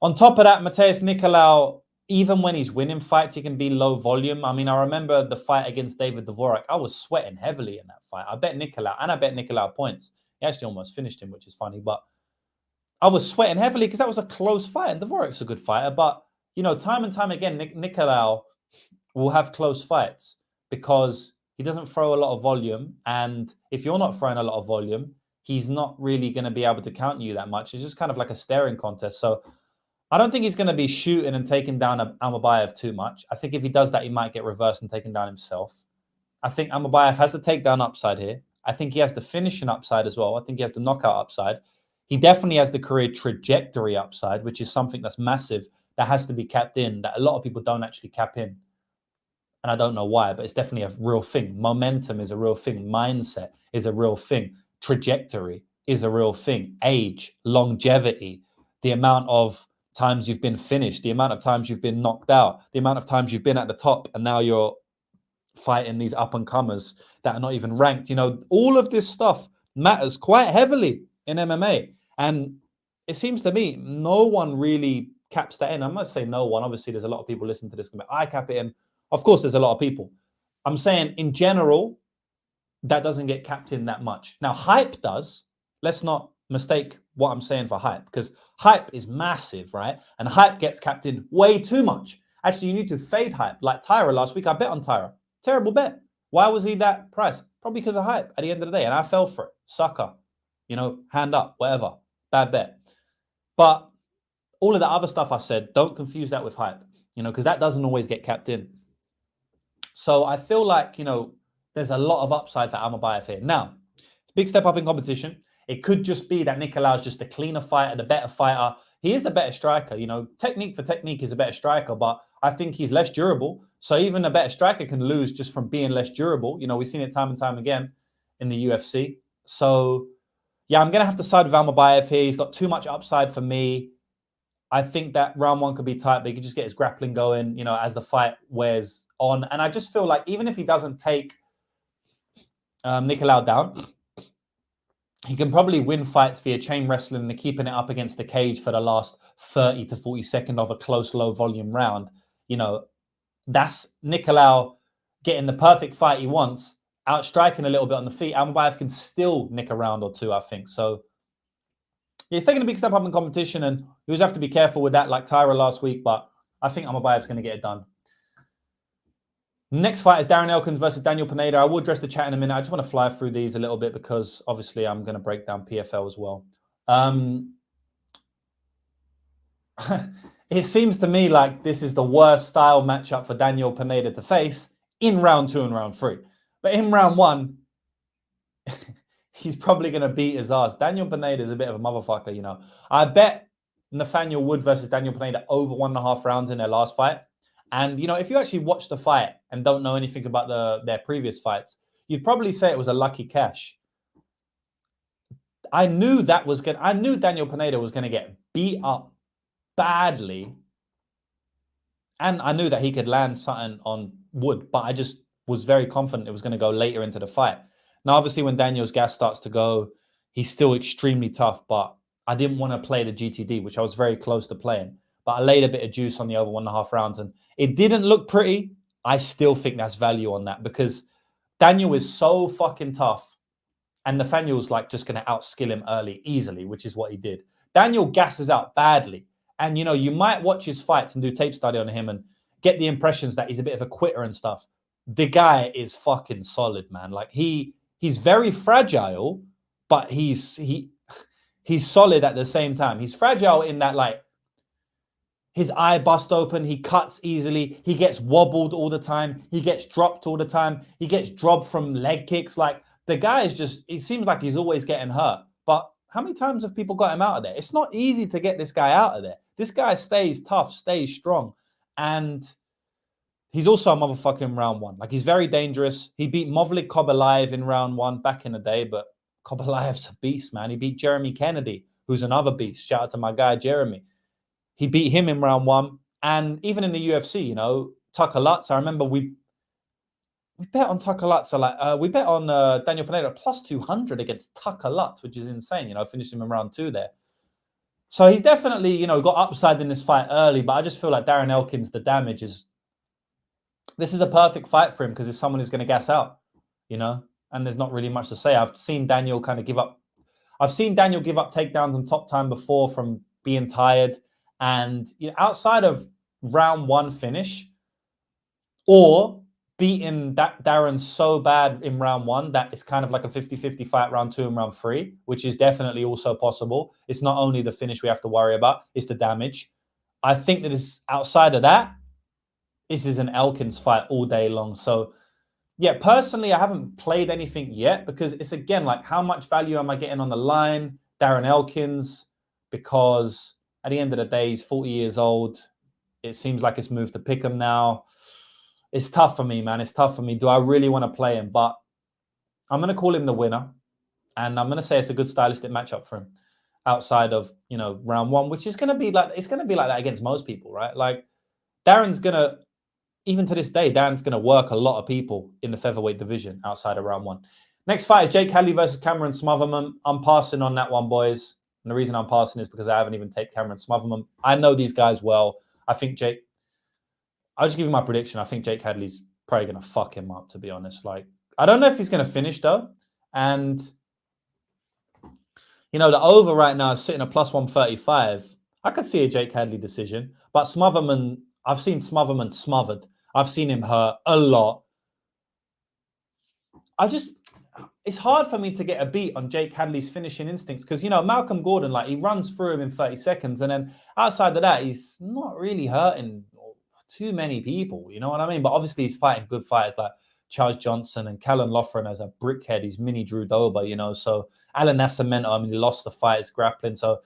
On top of that, Mateus Nicolau, even when he's winning fights, he can be low volume. I mean, I remember the fight against David Dvorak. I was sweating heavily in that fight. I bet Nicola, and I bet Nicola points. He actually almost finished him, which is funny. But I was sweating heavily because that was a close fight. And Dvorak's a good fighter. But, you know, time and time again, Nicola will have close fights because he doesn't throw a lot of volume. And if you're not throwing a lot of volume, he's not really going to be able to counter you that much. It's just kind of like a staring contest. So I don't think he's going to be shooting and taking down Amabayev too much. I think if he does that, he might get reversed and taken down himself. I think Amabayev has the takedown upside here. I think he has the finishing upside as well. I think he has the knockout upside. He definitely has the career trajectory upside, which is something that's massive, that has to be capped in, that a lot of people don't actually cap in. And I don't know why, but it's definitely a real thing. Momentum is a real thing. Mindset is a real thing. Trajectory is a real thing. Age, longevity, the amount of times you've been finished, the amount of times you've been knocked out, the amount of times you've been at the top, and now you're fighting these up-and-comers that are not even ranked. You know, all of this stuff matters quite heavily in MMA. And it seems to me no one really caps that in. I must say no one. Obviously, there's a lot of people listening to this. I cap it in. Of course, there's a lot of people. I'm saying in general, that doesn't get capped in that much. Now, hype does. Let's not mistake what I'm saying for hype, because hype is massive, right? And hype gets capped in way too much. Actually, you need to fade hype. Like Tyra last week, I bet on Tyra. Terrible bet. Why was he that price? Probably because of hype at the end of the day. And I fell for it. Sucker. You know, hand up, whatever. Bad bet. But all of the other stuff I said, don't confuse that with hype, you know, because that doesn't always get capped in. So I feel like, you know, there's a lot of upside for Amabayev here. Now, big step up in competition. It could just be that Nicola is just a cleaner fighter, the better fighter. He is a better striker, you know, technique for technique is a better striker, but I think he's less durable. So even a better striker can lose just from being less durable. You know, we've seen it time and time again in the UFC. So yeah, I'm going to have to side with Amabayev here. He's got too much upside for me. I think that round one could be tight, but he could just get his grappling going, you know, as the fight wears on. And I just feel like even if he doesn't take Nicola down, he can probably win fights via chain wrestling and keeping it up against the cage for the last 30 to 40 seconds of a close, low volume round. You know, that's Nicola getting the perfect fight he wants, outstriking a little bit on the feet. Amabayev can still nick a round or two, I think. So yeah, he's taking a big step up in competition, and you always have to be careful with that, like Tyra last week, but I think Amabayev's going to get it done. Next fight is Darren Elkins versus Daniel Pineda. I will address the chat in a minute. I just want to fly through these a little bit because obviously I'm going to break down PFL as well. It seems to me like this is the worst style matchup for Daniel Pineda to face in round 2 and round 3. But in round 1, he's probably going to beat his ass. Daniel Pineda is a bit of a motherfucker, you know. I bet Nathaniel Wood versus Daniel Pineda over 1.5 rounds in their last fight. And, you know, if you actually watch the fight and don't know anything about their previous fights, you'd probably say it was a lucky cash. I knew Daniel Pineda was going to get beat up badly. And I knew that he could land something on Wood, but I just was very confident it was going to go later into the fight. Now, obviously, when Daniel's gas starts to go, he's still extremely tough, but I didn't want to play the GTD, which I was very close to playing. But I laid a bit of juice on the over 1.5 rounds, and it didn't look pretty. I still think that's value on that because Daniel is so fucking tough, and Nathaniel's like just going to outskill him early, easily, which is what he did. Daniel gasses out badly, and, you know, you might watch his fights and do tape study on him and get the impressions that he's a bit of a quitter and stuff. The guy is fucking solid, man. Like he's very fragile, but he's solid at the same time. He's fragile in that, like, his eye bust open, he cuts easily, he gets wobbled all the time, he gets dropped all the time, he gets dropped from leg kicks. Like, the guy is just, it seems like he's always getting hurt. But how many times have people got him out of there? It's not easy to get this guy out of there. This guy stays tough, stays strong. And he's also a motherfucking round 1. Like, he's very dangerous. He beat Movlik Kobalayev in round 1 back in the day, but Kobalayev's a beast, man. He beat Jeremy Kennedy, who's another beast. Shout out to my guy, Jeremy. He beat him in round 1. And even in the UFC, you know, Tucker Lutz, I remember we bet on Tucker Lutz. We bet on Daniel Pineda plus 200 against Tucker Lutz, which is insane. You know, finished him in round 2 there. So he's definitely, you know, got upside in this fight early, but I just feel like Darren Elkins, the damage is, this is a perfect fight for him because it's someone who's going to gas out, you know, and there's not really much to say. I've seen Daniel kind of give up. I've seen Daniel give up takedowns on top time before from being tired. And you know, outside of round one finish or beating Darren so bad in round one that it's kind of like a 50-50 fight round two and round three, which is definitely also possible. It's not only the finish we have to worry about, it's the damage. I think that is outside of that, this is an Elkins fight all day long. So yeah, personally, I haven't played anything yet because it's, again, like how much value am I getting on the line? Darren Elkins, because at the end of the day, he's 40 years old. It seems like it's moved to pick him now. It's tough for me, man. It's tough for me. Do I really want to play him? But I'm going to call him the winner. And I'm going to say it's a good stylistic matchup for him outside of, you know, round one, which is going to be like, it's going to be like that against most people, right? Like Darren's going to, even to this day, Darren's going to work a lot of people in the featherweight division outside of round one. Next fight is Jake Hadley versus Cameron Smotherman. I'm passing on that one, boys. And the reason I'm passing is because I haven't even taped Cameron Smotherman. I know these guys well. I think I'll just give you my prediction. I think Jake Hadley's probably going to fuck him up, to be honest. Like, I don't know if he's going to finish, though. And, you know, the over right now is sitting at plus 135. I could see a Jake Hadley decision. But Smotherman, I've seen Smotherman smothered. I've seen him hurt a lot. It's hard for me to get a beat on Jake Hadley's finishing instincts because, you know, Malcolm Gordon, like, he runs through him in 30 seconds. And then outside of that, he's not really hurting too many people. You know what I mean? But obviously, he's fighting good fighters like Charles Johnson and Callum Loughran as a brickhead. He's mini Drew Dober, you know. So Alan Nascimento, I mean, he lost the fight, it's grappling. So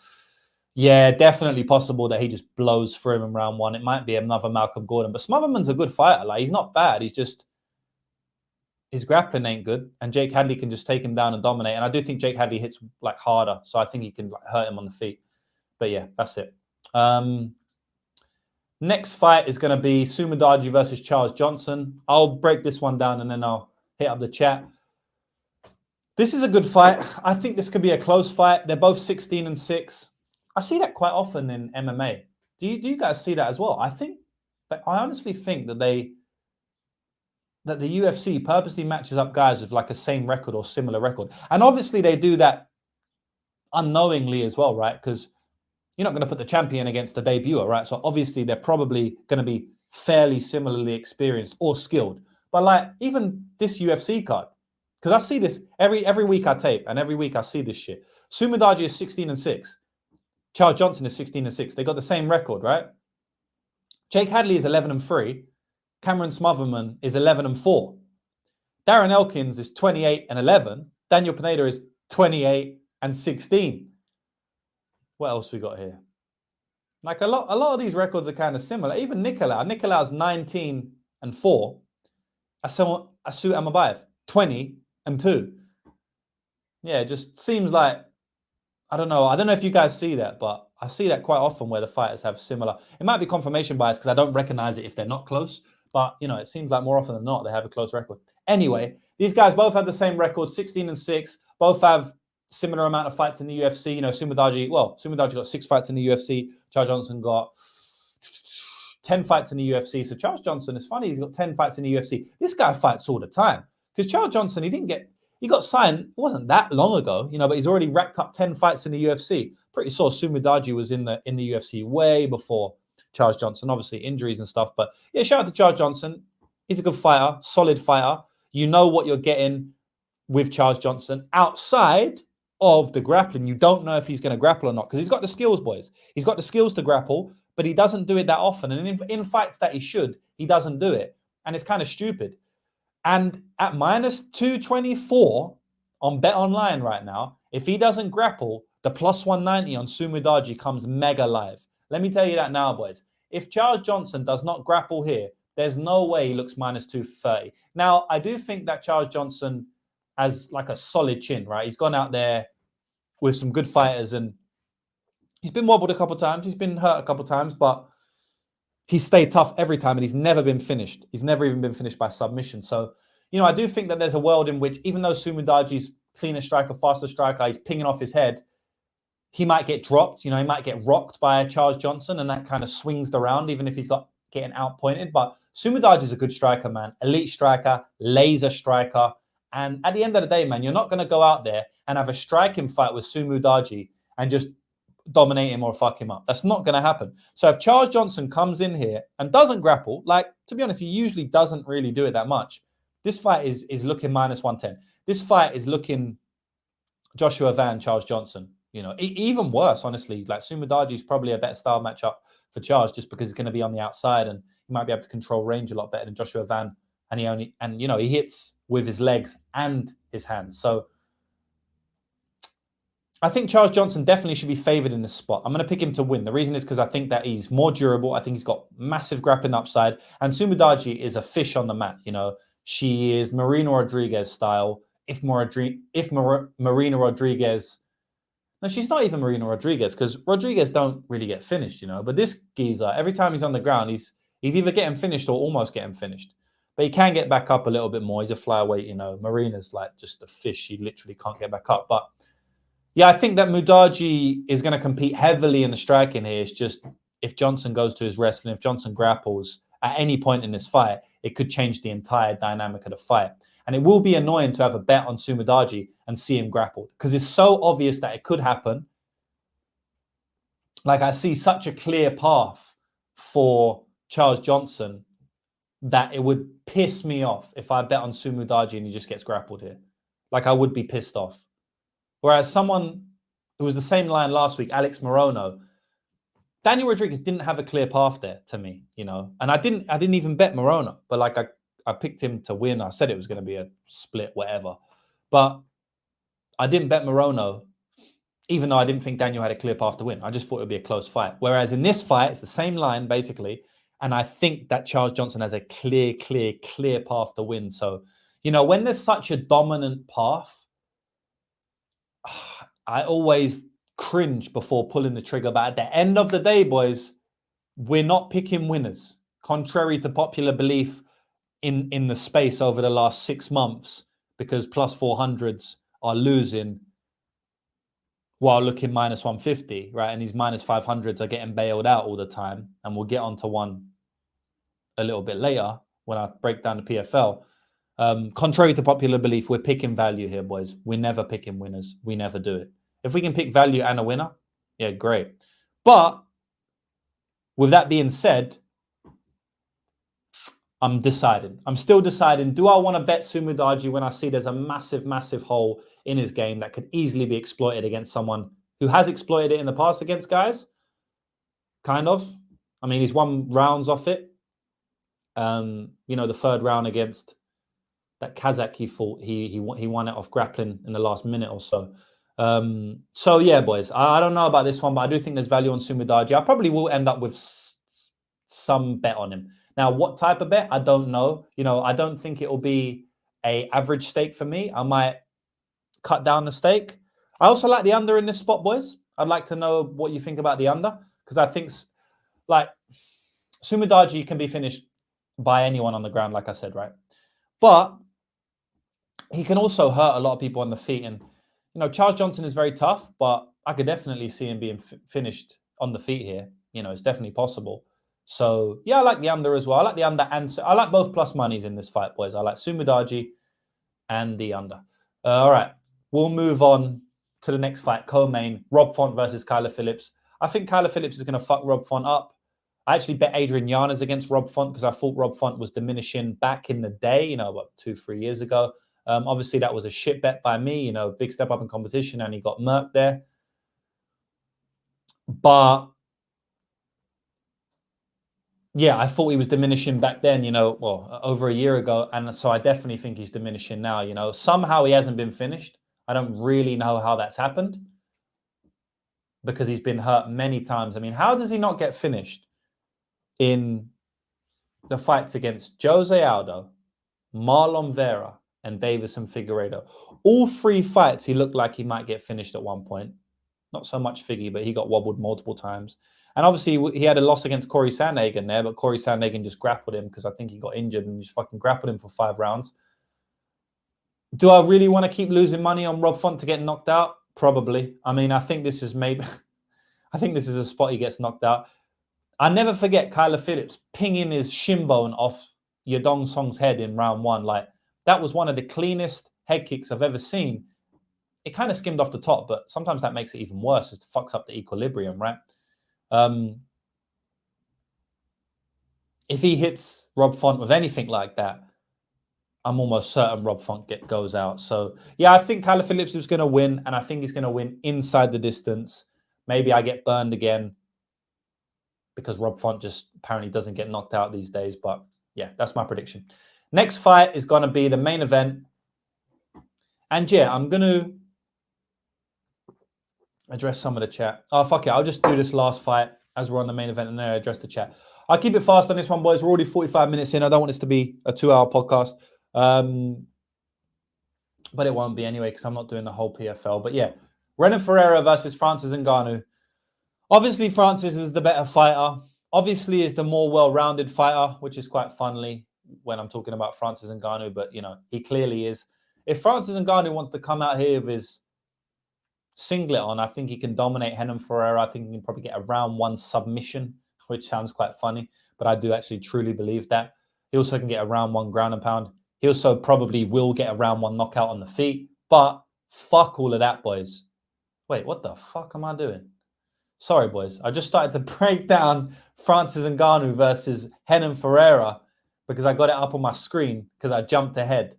yeah, definitely possible that he just blows through him in round one. It might be another Malcolm Gordon, but Smotherman's a good fighter. Like, he's not bad. He's just, his grappling ain't good, and Jake Hadley can just take him down and dominate. And I do think Jake Hadley hits like harder, so I think he can like hurt him on the feet. But yeah, that's it. Next fight is going to be Sumudaji versus Charles Johnson. I'll break this one down and then I'll hit up the chat. This is a good fight. I think this could be a close fight. They're both 16-6. I see that quite often in MMA. Do you guys see that as well? I honestly think that the UFC purposely matches up guys with like a same record or similar record. And obviously they do that unknowingly as well, right? Because you're not going to put the champion against the debuter, right? So obviously they're probably going to be fairly similarly experienced or skilled. But like even this UFC card, because I see this every week I tape and every week I see this shit. Sumudaji is 16-6. Charles Johnson is 16-6. They got the same record, right? Jake Hadley is 11-3. Cameron Smotherman is 11-4. Darren Elkins is 28-11. Daniel Pineda is 28-16. What else we got here? Like a lot of these records are kind of similar. Even Nicola is 19-4. Asu Amabayev, 20-2. Yeah, it just seems like, I don't know if you guys see that, but I see that quite often where the fighters have similar. It might be confirmation bias because I don't recognize it if they're not close. But, you know, it seems like more often than not, they have a close record. Anyway, these guys both have the same record, 16-6. Both have similar amount of fights in the UFC. You know, Sumudaji got 6 fights in the UFC. Charles Johnson got 10 fights in the UFC. So Charles Johnson, it's funny, he's got 10 fights in the UFC. This guy fights all the time. Because Charles Johnson, he got signed, it wasn't that long ago, you know, but he's already racked up 10 fights in the UFC. Pretty sure Sumudaji was in the UFC way before Charles Johnson, obviously injuries and stuff. But yeah, shout out to Charles Johnson. He's a good fighter, solid fighter. You know what you're getting with Charles Johnson outside of the grappling. You don't know if he's going to grapple or not because he's got the skills, boys. He's got the skills to grapple, but he doesn't do it that often. And in fights that he should, he doesn't do it. And it's kind of stupid. And at minus 224 on Bet Online right now, if he doesn't grapple, the plus 190 on Sumudaji comes mega live. Let me tell you that now, boys. If Charles Johnson does not grapple here, there's no way he looks minus 230. Now, I do think that Charles Johnson has like a solid chin, right? He's gone out there with some good fighters and he's been wobbled a couple of times. He's been hurt a couple of times, but he's stayed tough every time and he's never been finished. He's never even been finished by submission. So, you know, I do think that there's a world in which even though Sumudaji's cleaner striker, faster striker, he's pinging off his head, he might get dropped. He might get rocked by Charles Johnson, and that kind of swings around, even if he's getting outpointed. But Sumudaji is a good striker, man. Elite striker, laser striker. And at the end of the day, man, you're not going to go out there and have a striking fight with Sumudaji and just dominate him or fuck him up. That's not going to happen. So if Charles Johnson comes in here and doesn't grapple, like, to be honest, he usually doesn't really do it that much. This fight is looking -110. This fight is looking Joshua Van, Charles Johnson. Even worse, honestly. Like, Sumudaji is probably a better style matchup for Charles, just because he's going to be on the outside and he might be able to control range a lot better than Joshua Van. And he hits with his legs and his hands. So I think Charles Johnson definitely should be favored in this spot. I'm going to pick him to win. The reason is because I think that he's more durable. I think he's got massive grappling upside. And Sumudaji is a fish on the mat. She is Marina Rodriguez style. If Marina Rodriguez... No, she's not even Marina Rodriguez, because Rodriguez don't really get finished, But this geezer, every time he's on the ground, he's either getting finished or almost getting finished. But he can get back up a little bit more. He's a flyweight, Marina's like just a fish. She literally can't get back up. But yeah, I think that Mudaji is going to compete heavily in the striking here. It's just if Johnson goes to his wrestling, if Johnson grapples at any point in this fight, it could change the entire dynamic of the fight. And it will be annoying to have a bet on Sumudaji and see him grappled, because it's so obvious that it could happen. Like, I see such a clear path for Charles Johnson that it would piss me off if I bet on Sumudaji and he just gets grappled here. Like, I would be pissed off. Whereas someone who was the same line last week, Alex Morono, Daniel Rodriguez didn't have a clear path there to me, And I didn't even bet Morono, but like I picked him to win. I said it was going to be a split, whatever. But I didn't bet Morono, even though I didn't think Daniel had a clear path to win. I just thought it would be a close fight. Whereas in this fight, it's the same line, basically. And I think that Charles Johnson has a clear path to win. So, when there's such a dominant path, I always cringe before pulling the trigger. But at the end of the day, boys, we're not picking winners. Contrary to popular belief in the space over the last 6 months, because plus 400s are losing while looking -150, right? And these -500s are getting bailed out all the time. And we'll get onto one a little bit later when I break down the PFL. Contrary to popular belief, we're picking value here, boys. We're never picking winners. We never do it. If we can pick value and a winner, yeah, great. But with that being said, I'm deciding. I'm still deciding. Do I want to bet Sumudaji when I see there's a massive hole in his game that could easily be exploited against someone who has exploited it in the past against guys? Kind of. I mean, he's won rounds off it. The third round against that Kazakh he fought, he won it off grappling in the last minute or so. So yeah, boys, I don't know about this one, but I do think there's value on Sumudaji. I probably will end up with some bet on him. Now, what type of bet? I don't know. I don't think it will be a average stake for me. I might cut down the stake. I also like the under in this spot, boys. I'd like to know what you think about the under, because I think like Sumudaji can be finished by anyone on the ground, like I said, right? But he can also hurt a lot of people on the feet. And, Charles Johnson is very tough, but I could definitely see him being finished on the feet here. It's definitely possible. So, yeah, I like the under as well. I like the under, and I like both plus monies in this fight, boys. I like Sumudaji and the under. All right, we'll move on to the next fight, co-main, Rob Font versus Kyler Phillips. I think Kyler Phillips is going to fuck Rob Font up. I actually bet Adrian Yanez against Rob Font because I thought Rob Font was diminishing back in the day, about 2-3 years ago. Obviously, that was a shit bet by me, big step up in competition, and he got murked there. But yeah, I thought he was diminishing back then, over a year ago. And so I definitely think he's diminishing now, Somehow he hasn't been finished. I don't really know how that's happened because he's been hurt many times. I mean, how does he not get finished in the fights against Jose Aldo, Marlon Vera, and Davison Figueiredo? All 3 fights, he looked like he might get finished at one point. Not so much Figgy, but he got wobbled multiple times. And obviously, he had a loss against Corey Sandhagen there, but Corey Sandhagen just grappled him because I think he got injured and just fucking grappled him for 5 rounds. Do I really want to keep losing money on Rob Font to get knocked out? Probably. I mean, I think this is maybe... I think this is a spot he gets knocked out. I never forget Kyler Phillips pinging his shin bone off Yadong Song's head in round 1. Like, that was one of the cleanest head kicks I've ever seen. It kind of skimmed off the top, but sometimes that makes it even worse. It fucks up the equilibrium, right? If he hits Rob Font with anything like that, I'm almost certain Rob Font goes out. So, yeah, I think Kyler Phillips is going to win, and I think he's going to win inside the distance. Maybe I get burned again because Rob Font just apparently doesn't get knocked out these days. But, yeah, that's my prediction. Next fight is going to be the main event. And, yeah, I'm going to address some of the chat. Oh, fuck it. I'll just do this last fight as we're on the main event and then I address the chat. I'll keep it fast on this one, boys. We're already 45 minutes in. I don't want this to be a 2-hour podcast. But it won't be anyway because I'm not doing the whole PFL. But, yeah, Renan Ferreira versus Francis Ngannou. Obviously, Francis is the better fighter. Obviously, is the more well-rounded fighter, which is quite funny when I'm talking about Francis Ngannou. But, you know, he clearly is. If Francis Ngannou wants to come out here with his singlet on, I think he can dominate Renan Ferreira. I think he can probably get a round 1 submission, which sounds quite funny. But I do actually truly believe that. He also can get a round 1 ground and pound. He also probably will get a round 1 knockout on the feet. But fuck all of that, boys. Wait, what the fuck am I doing? Sorry, boys. I just started to break down Francis Ngannou versus Renan Ferreira because I got it up on my screen because I jumped ahead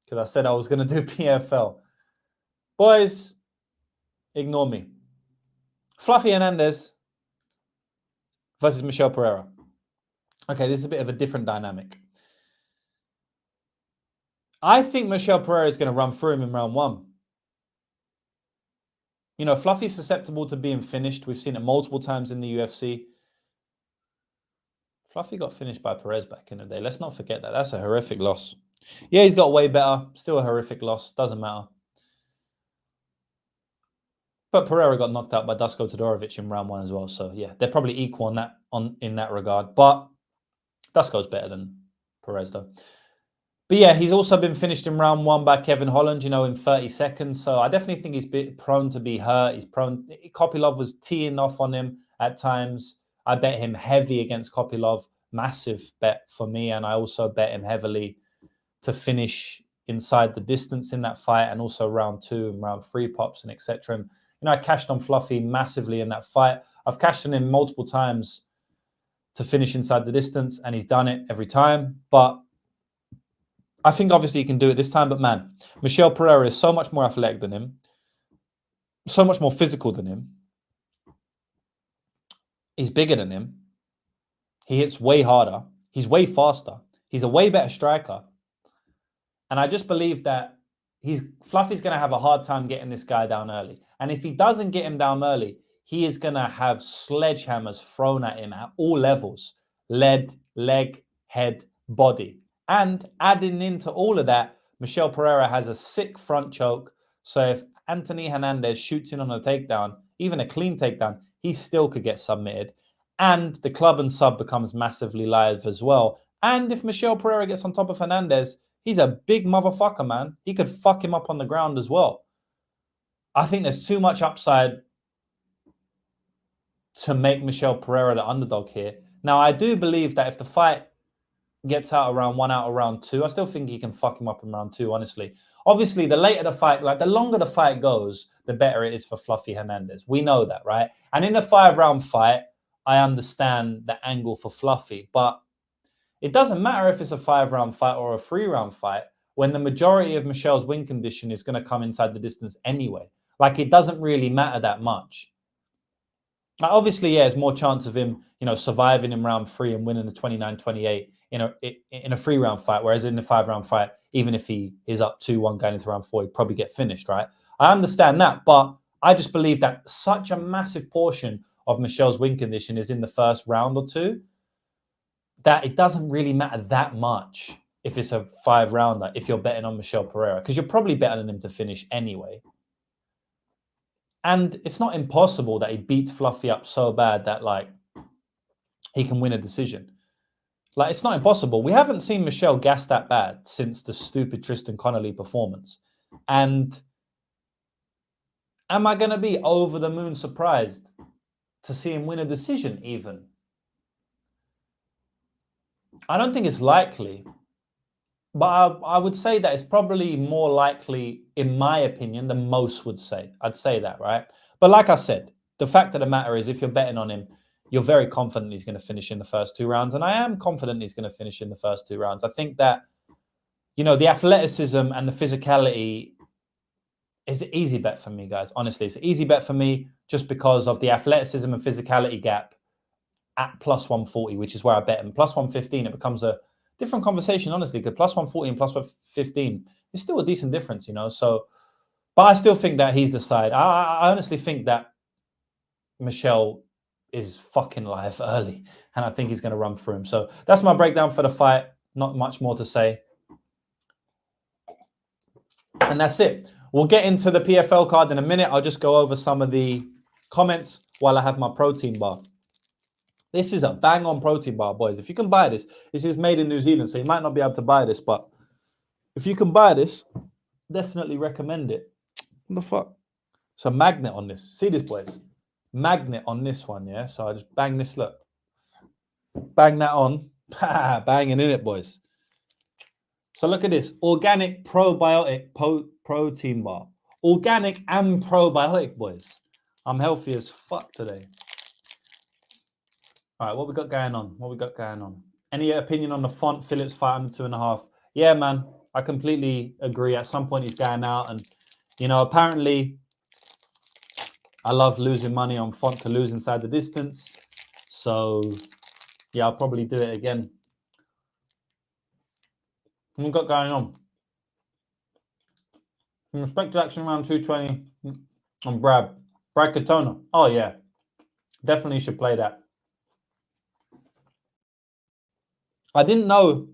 because I said I was going to do PFL. Boys, ignore me. Fluffy Hernandez versus Michel Pereira. Okay, this is a bit of a different dynamic. I think Michel Pereira is going to run through him in round 1. You know, Fluffy's susceptible to being finished. We've seen it multiple times in the UFC. Fluffy got finished by Perez back in the day. Let's not forget that. That's a horrific loss. Yeah, he's got way better. Still a horrific loss. Doesn't matter. But Pereira got knocked out by Dusko Todorovic in round 1 as well. So, yeah, they're probably equal in that regard. But Dusko's better than Perez, though. But yeah, he's also been finished in round 1 by Kevin Holland, you know, in 30 seconds. So I definitely think he's prone to be hurt. He's prone. Kopylov was teeing off on him at times. I bet him heavy against Kopylov. Massive bet for me. And I also bet him heavily to finish inside the distance in that fight. And also round 2 and round 3 pops and etc. And, you know, I cashed on Fluffy massively in that fight. I've cashed on him multiple times to finish inside the distance. And he's done it every time. But I think obviously he can do it this time, but man, Michel Pereira is so much more athletic than him, so much more physical than him. He's bigger than him. He hits way harder. He's way faster. He's a way better striker. And I just believe that Fluffy's going to have a hard time getting this guy down early. And if he doesn't get him down early, he is going to have sledgehammers thrown at him at all levels. Lead, leg, head, body. And adding into all of that, Michel Pereira has a sick front choke. So if Anthony Hernandez shoots in on a takedown, even a clean takedown, he still could get submitted. And the club and sub becomes massively live as well. And if Michel Pereira gets on top of Hernandez, he's a big motherfucker, man. He could fuck him up on the ground as well. I think there's too much upside to make Michel Pereira the underdog here. Now, I do believe that if the fight gets out around 1 out of round 2, I still think he can fuck him up in round 2, honestly. Obviously, the later the fight, like the longer the fight goes, the better it is for Fluffy Hernandez. We know that, right? And in a 5-round fight, I understand the angle for Fluffy, but it doesn't matter if it's a 5-round fight or a 3-round fight when the majority of Michel's win condition is going to come inside the distance anyway. Like, it doesn't really matter that much. Like, obviously, yeah, there's more chance of him, you know, surviving in round 3 and winning the 29-28 in a 3-round fight, whereas in a 5-round fight, even if he is up 2-1 going into round 4, he'd probably get finished, right? I understand that, but I just believe that such a massive portion of Michel's win condition is in the first round or 2 that it doesn't really matter that much if it's a 5-rounder, if you're betting on Michel Pereira, because you're probably betting on him to finish anyway. And it's not impossible that he beats Fluffy up so bad that, like, he can win a decision. Like, it's not impossible. We haven't seen Michel gas that bad since the stupid Tristan Connolly performance. And am I going to be over the moon surprised to see him win a decision even? I don't think it's likely. But I would say that it's probably more likely, in my opinion, than most would say. I'd say that, right? But like I said, the fact of the matter is if you're betting on him, you're very confident he's going to finish in the first 2 rounds. And I am confident he's going to finish in the first 2 rounds. I think that, you know, the athleticism and the physicality is an easy bet for me, guys. Honestly, it's an easy bet for me just because of the athleticism and physicality gap at plus 140, which is where I bet him. Plus 115, it becomes a different conversation, honestly, because plus 140 and plus 115 is still a decent difference, you know. So, but I still think that he's the side. I honestly think that Michel is fucking live early, and I think he's going to run through him. So that's my breakdown for the fight. Not much more to say. And that's it. We'll get into the PFL card in a minute. I'll just go over some of the comments while I have my protein bar. This is a bang-on protein bar, boys. If you can buy this, this is made in New Zealand, so you might not be able to buy this, but if you can buy this, definitely recommend it. What the fuck? It's a magnet on this. See this, boys? Magnet on this one, yeah? So I just bang this, look. Bang that on. Banging in it, boys. So look at this. Organic probiotic protein bar. Organic and probiotic, boys. I'm healthy as fuck today. All right, what we got going on? What we got going on? Any opinion on the font Phillips fight under 2.5? Yeah, man, I completely agree. At some point, he's going out, and you know, apparently, I love losing money on font to lose inside the distance. So, yeah, I'll probably do it again. What we got going on? In respect to action round 220 on Brad Katona. Oh yeah, definitely should play that. I didn't know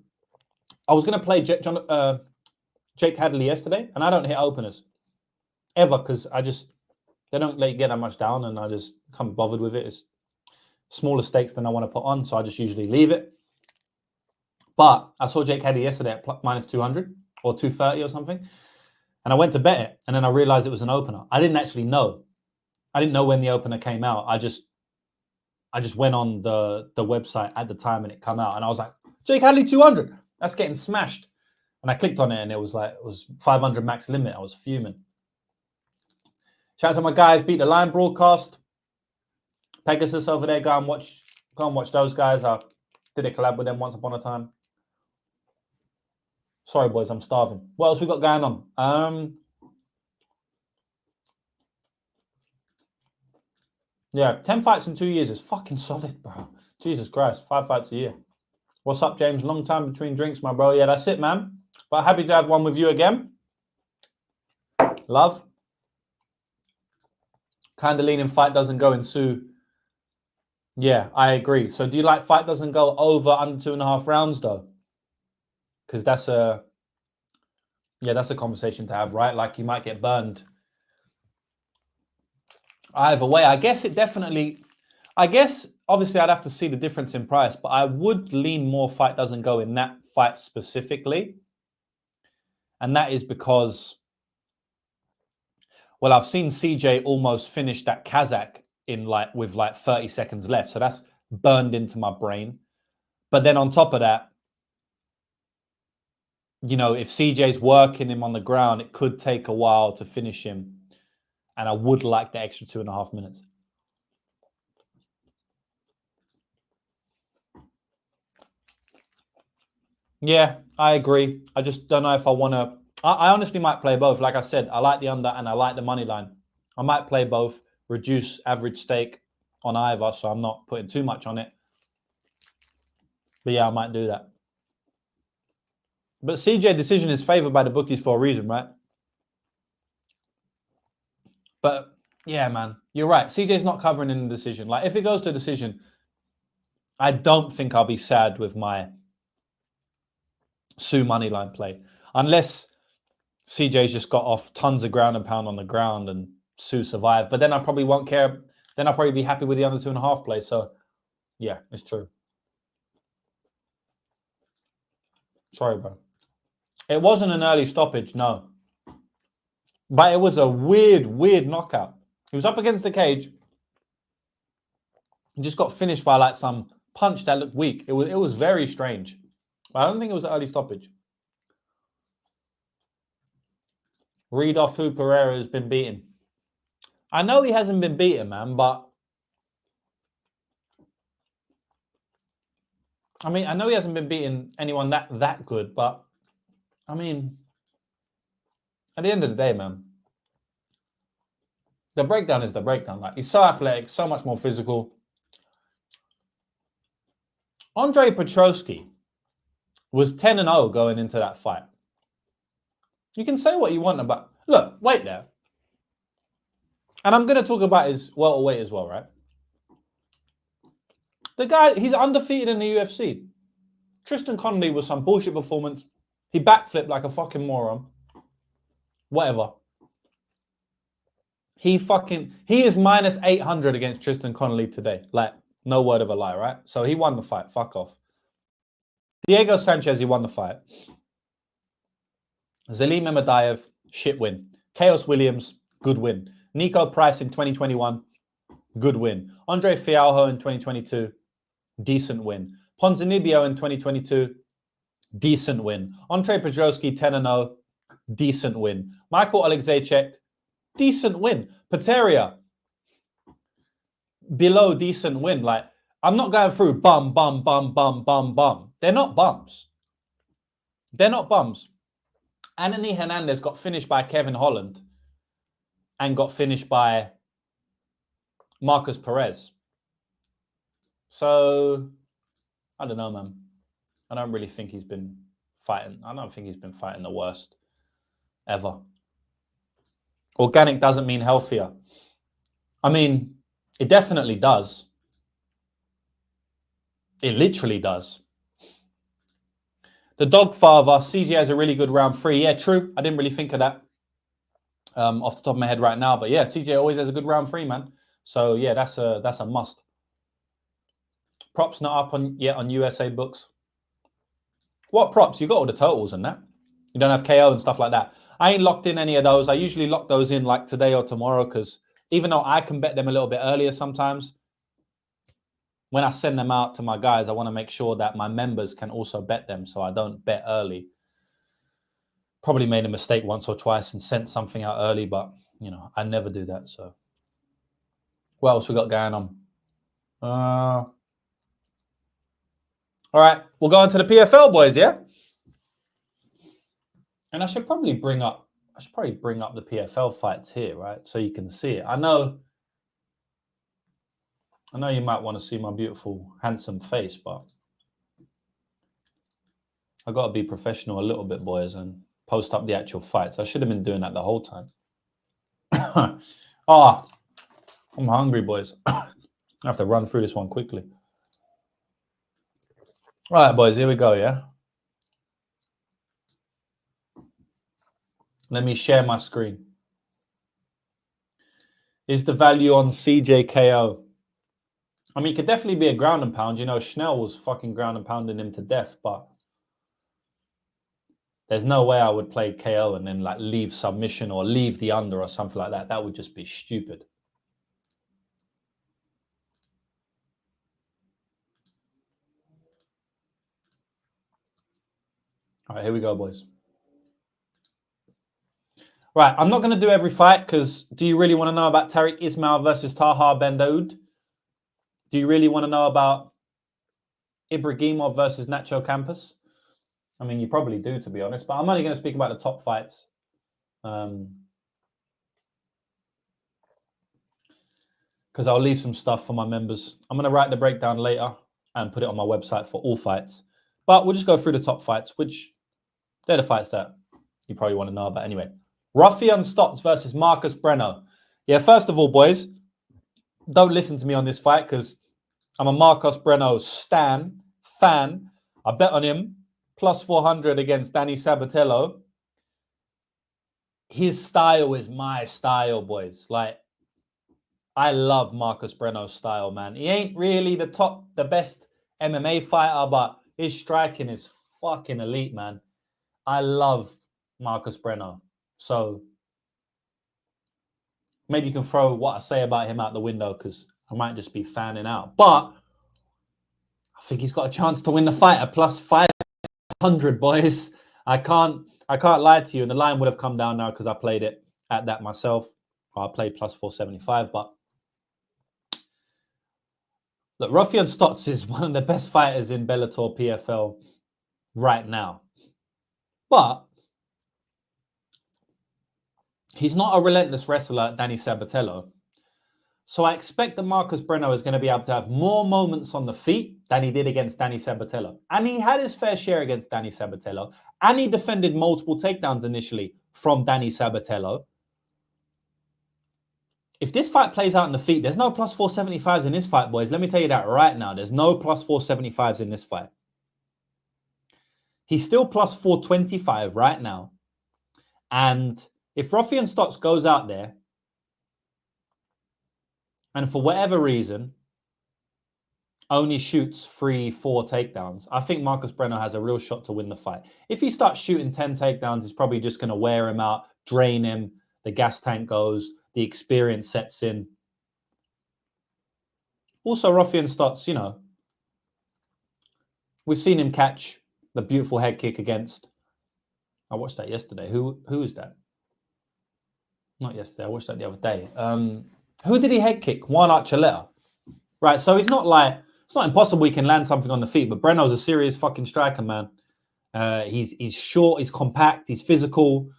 I was going to play Jake Hadley yesterday, and I don't hit openers ever because they don't let you get that much down, and I just can't be bothered with it. It's smaller stakes than I want to put on, so I just usually leave it. But I saw Jake Hadley yesterday at minus 200 or 230 or something, and I went to bet it, and then I realized it was an opener. I didn't actually know. I didn't know when the opener came out. I just went on the website at the time, and it came out, and I was like, Jake Hadley 200. That's getting smashed. And I clicked on it, and it was 500 max limit. I was fuming. Shout out to my guys, Beat the Line broadcast. Pegasus over there, go and watch those guys. I did a collab with them once upon a time. Sorry, boys, I'm starving. What else we got going on? Yeah, 10 fights in 2 years is fucking solid, bro. Jesus Christ, 5 fights a year. What's up, James? Long time between drinks, my bro. Yeah, that's it, man. But happy to have one with you again. Love. Kind of leaning fight doesn't go in Sue. Yeah, I agree. So do you like fight doesn't go over under 2.5 rounds, though? Because that's a conversation to have, right? Like you might get burned. Either way, I guess obviously I'd have to see the difference in price, but I would lean more fight doesn't go in that fight specifically. And that is because, well, I've seen CJ almost finish that Kazakh with 30 seconds left. So that's burned into my brain. But then on top of that, you know, if CJ's working him on the ground, it could take a while to finish him. And I would like the extra 2.5 minutes. Yeah, I agree. I just don't know if I want to. I honestly might play both. Like I said, I like the under and I like the money line. I might play both, reduce average stake on either, so I'm not putting too much on it. But yeah, I might do that. But CJ decision is favored by the bookies for a reason, right? But yeah, man, you're right. CJ's not covering in the decision. Like if it goes to a decision, I don't think I'll be sad with my Sue money line play, unless CJ's just got off tons of ground and pound on the ground and Sue survived. But then I probably won't care. Then I'll probably be happy with the under 2.5 play. So yeah, it's true. Sorry, bro. It wasn't an early stoppage, no. But it was a weird knockout. He was up against the cage. He just got finished by like some punch that looked weak. It was very strange. But I don't think it was an early stoppage. Read off who Pereira has been beaten. I know he hasn't been beaten, man, but I mean, I know he hasn't been beating anyone that good, but I mean, at the end of the day, man, the breakdown is the breakdown. Like, he's so athletic, so much more physical. Andre Petrosky was 10-0 going into that fight. You can say what you want about... Look, wait there. And I'm going to talk about his welterweight as well, right? The guy, he's undefeated in the UFC. Tristan Connolly was some bullshit performance. He backflipped like a fucking moron. Whatever. He is minus 800 against Tristan Connolly today. Like, no word of a lie, right? So he won the fight. Fuck off. Diego Sanchez, he won the fight. Zelim Mehmediev, shit win. Chaos Williams, good win. Nico Price in 2021, good win. Andre Fialho in 2022, decent win. Ponzinibbio in 2022, decent win. Andre Petrosky, 10-0, decent win. Michael Alexejczyk, decent win. Pereira, below decent win. Like, I'm not going through bum. They're not bums. They're not bums. Anthony Hernandez got finished by Kevin Holland and got finished by Marcus Perez. So, I don't know, man. I don't really think he's been fighting. I don't think he's been fighting the worst ever. Organic doesn't mean healthier. I mean, it definitely does. It literally does. The Dogfather, CJ has a really good round 3. Yeah, true. I didn't really think of that off the top of my head right now. But yeah, CJ always has a good round 3, man. So yeah, that's a must. Props not up yet on USA books. What props? You got all the totals and that. You don't have KO and stuff like that. I ain't locked in any of those. I usually lock those in like today or tomorrow because even though I can bet them a little bit earlier sometimes, when I send them out to my guys, I want to make sure that my members can also bet them so I don't bet early. Probably made a mistake once or twice and sent something out early, but, you know, I never do that. So what else we got going on? All right, we'll go into the PFL, boys, yeah? And I should probably bring up the PFL fights here, right? So you can see it. I know you might want to see my beautiful, handsome face, but I got to be professional a little bit, boys, and post up the actual fights. I should have been doing that the whole time. I'm hungry, boys. I have to run through this one quickly. All right, boys, here we go, yeah? Let me share my screen. Is the value on CJKO? I mean, it could definitely be a ground and pound. You know, Schnell was fucking ground and pounding him to death, but there's no way I would play KO and then like leave submission or leave the under or something like that. That would just be stupid. All right, here we go, boys. Right, I'm not going to do every fight because do you really want to know about Tariq Ismail versus Taha Bendaoud? Do you really want to know about Ibrahimov versus Nacho Campos? I mean, you probably do, to be honest, but I'm only going to speak about the top fights. Because I'll leave some stuff for my members. I'm going to write the breakdown later and put it on my website for all fights. But we'll just go through the top fights, which they're the fights that you probably want to know about anyway. Ruffian Stots versus Marcus Breno. Yeah, first of all, boys, don't listen to me on this fight because I'm a Marcos Breno fan. I bet on him. Plus 400 against Danny Sabatello. His style is my style, boys. Like, I love Marcus Breno's style, man. He ain't really the best MMA fighter, but his striking is fucking elite, man. I love Marcus Breno. So maybe you can throw what I say about him out the window because I might just be fanning out. But I think he's got a chance to win the fight at plus 500, boys. I can't lie to you. And the line would have come down now because I played it at that myself. I played plus 475. But look, Raufeon Stots is one of the best fighters in Bellator PFL right now. But he's not a relentless wrestler, Danny Sabatello. So I expect that Marcus Breno is going to be able to have more moments on the feet than he did against Danny Sabatello. And he had his fair share against Danny Sabatello. And he defended multiple takedowns initially from Danny Sabatello. If this fight plays out in the feet, there's no plus 475s in this fight, boys. Let me tell you that right now. There's no plus 475s in this fight. He's still plus 425 right now. And if Raufeon Stots goes out there and for whatever reason only shoots 3-4 takedowns, I think Marcus Breno has a real shot to win the fight. If he starts shooting 10 takedowns, he's probably just going to wear him out, drain him, the gas tank goes, the experience sets in. Also, Raufeon Stots, you know, we've seen him catch the beautiful head kick against, I watched that yesterday. Who is that? Not yesterday, I watched that the other day. Who did he head kick? Juan Archuleta. Right, so it's not impossible he can land something on the feet, but Breno's a serious fucking striker, man. He's short, he's compact, he's physical.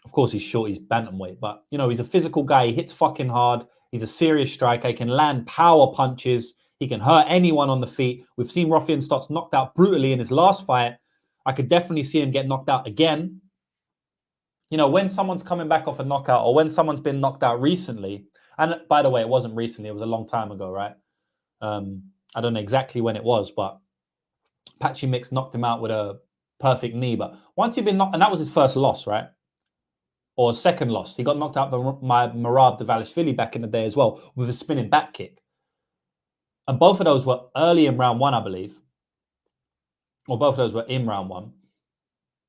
Of course, he's short, he's bantamweight, but, you know, he's a physical guy. He hits fucking hard. He's a serious striker. He can land power punches. He can hurt anyone on the feet. We've seen Raufeon Stots knocked out brutally in his last fight. I could definitely see him get knocked out again. You know, when someone's coming back off a knockout or when someone's been knocked out recently, and by the way, it wasn't recently, it was a long time ago, right? I don't know exactly when it was, but Patchy Mix knocked him out with a perfect knee. But once you've been knocked, and that was his first loss, right? Or second loss. He got knocked out by Merab Dvalishvili back in the day as well with a spinning back kick. And both of those were early in round one, I believe. Or both of those were in round one.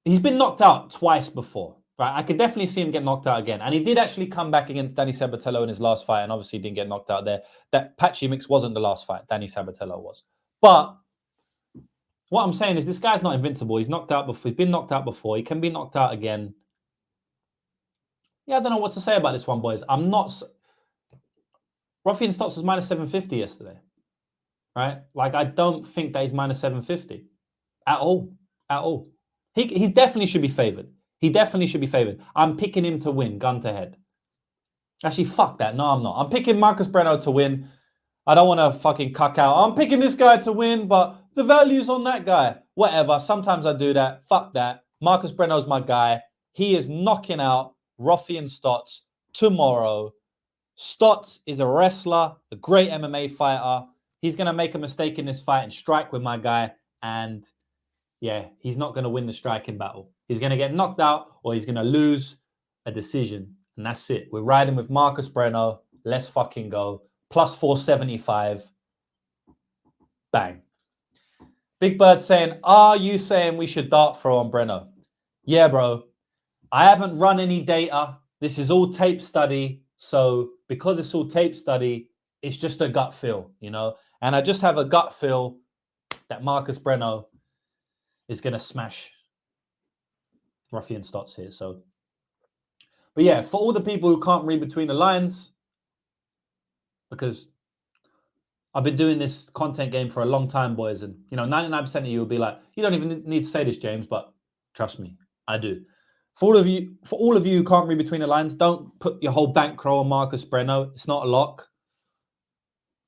He's been knocked out twice before. Right? I could definitely see him get knocked out again. And he did actually come back against Danny Sabatello in his last fight and obviously didn't get knocked out there. That Patchy Mix wasn't the last fight. Danny Sabatello was. But what I'm saying is this guy's not invincible. He's knocked out before. He's been knocked out before. He can be knocked out again. Yeah, I don't know what to say about this one, boys. I'm not... Raufeon Stots was minus 750 yesterday. Right? Like, I don't think that he's minus 750. At all. At all. He definitely should be favored. He definitely should be favored. I'm picking him to win, gun to head. Actually, fuck that. No, I'm not. I'm picking Marcus Breno to win. I don't want to fucking cuck out. I'm picking this guy to win, but the value's on that guy. Whatever. Sometimes I do that. Fuck that. Marcus Breno's my guy. He is knocking out Raufeon Stots tomorrow. Stots is a wrestler, a great MMA fighter. He's going to make a mistake in this fight and strike with my guy. And yeah, he's not going to win the striking battle. He's going to get knocked out or he's going to lose a decision. And that's it. We're riding with Marcus Breno. Let's fucking go. Plus 475. Bang. Big Bird saying, are you saying we should dart throw on Breno? Yeah, bro. I haven't run any data. This is all tape study. So because it's all tape study, it's just a gut feel, you know? And I just have a gut feel that Marcus Breno is going to smash Raufeon Stots here. So, but yeah, for all the people who can't read between the lines, because I've been doing this content game for a long time, boys. And, you know, 99% of you will be like, you don't even need to say this, James, but trust me, I do. For all of you who can't read between the lines, don't put your whole bankroll on Marcus Breno. It's not a lock.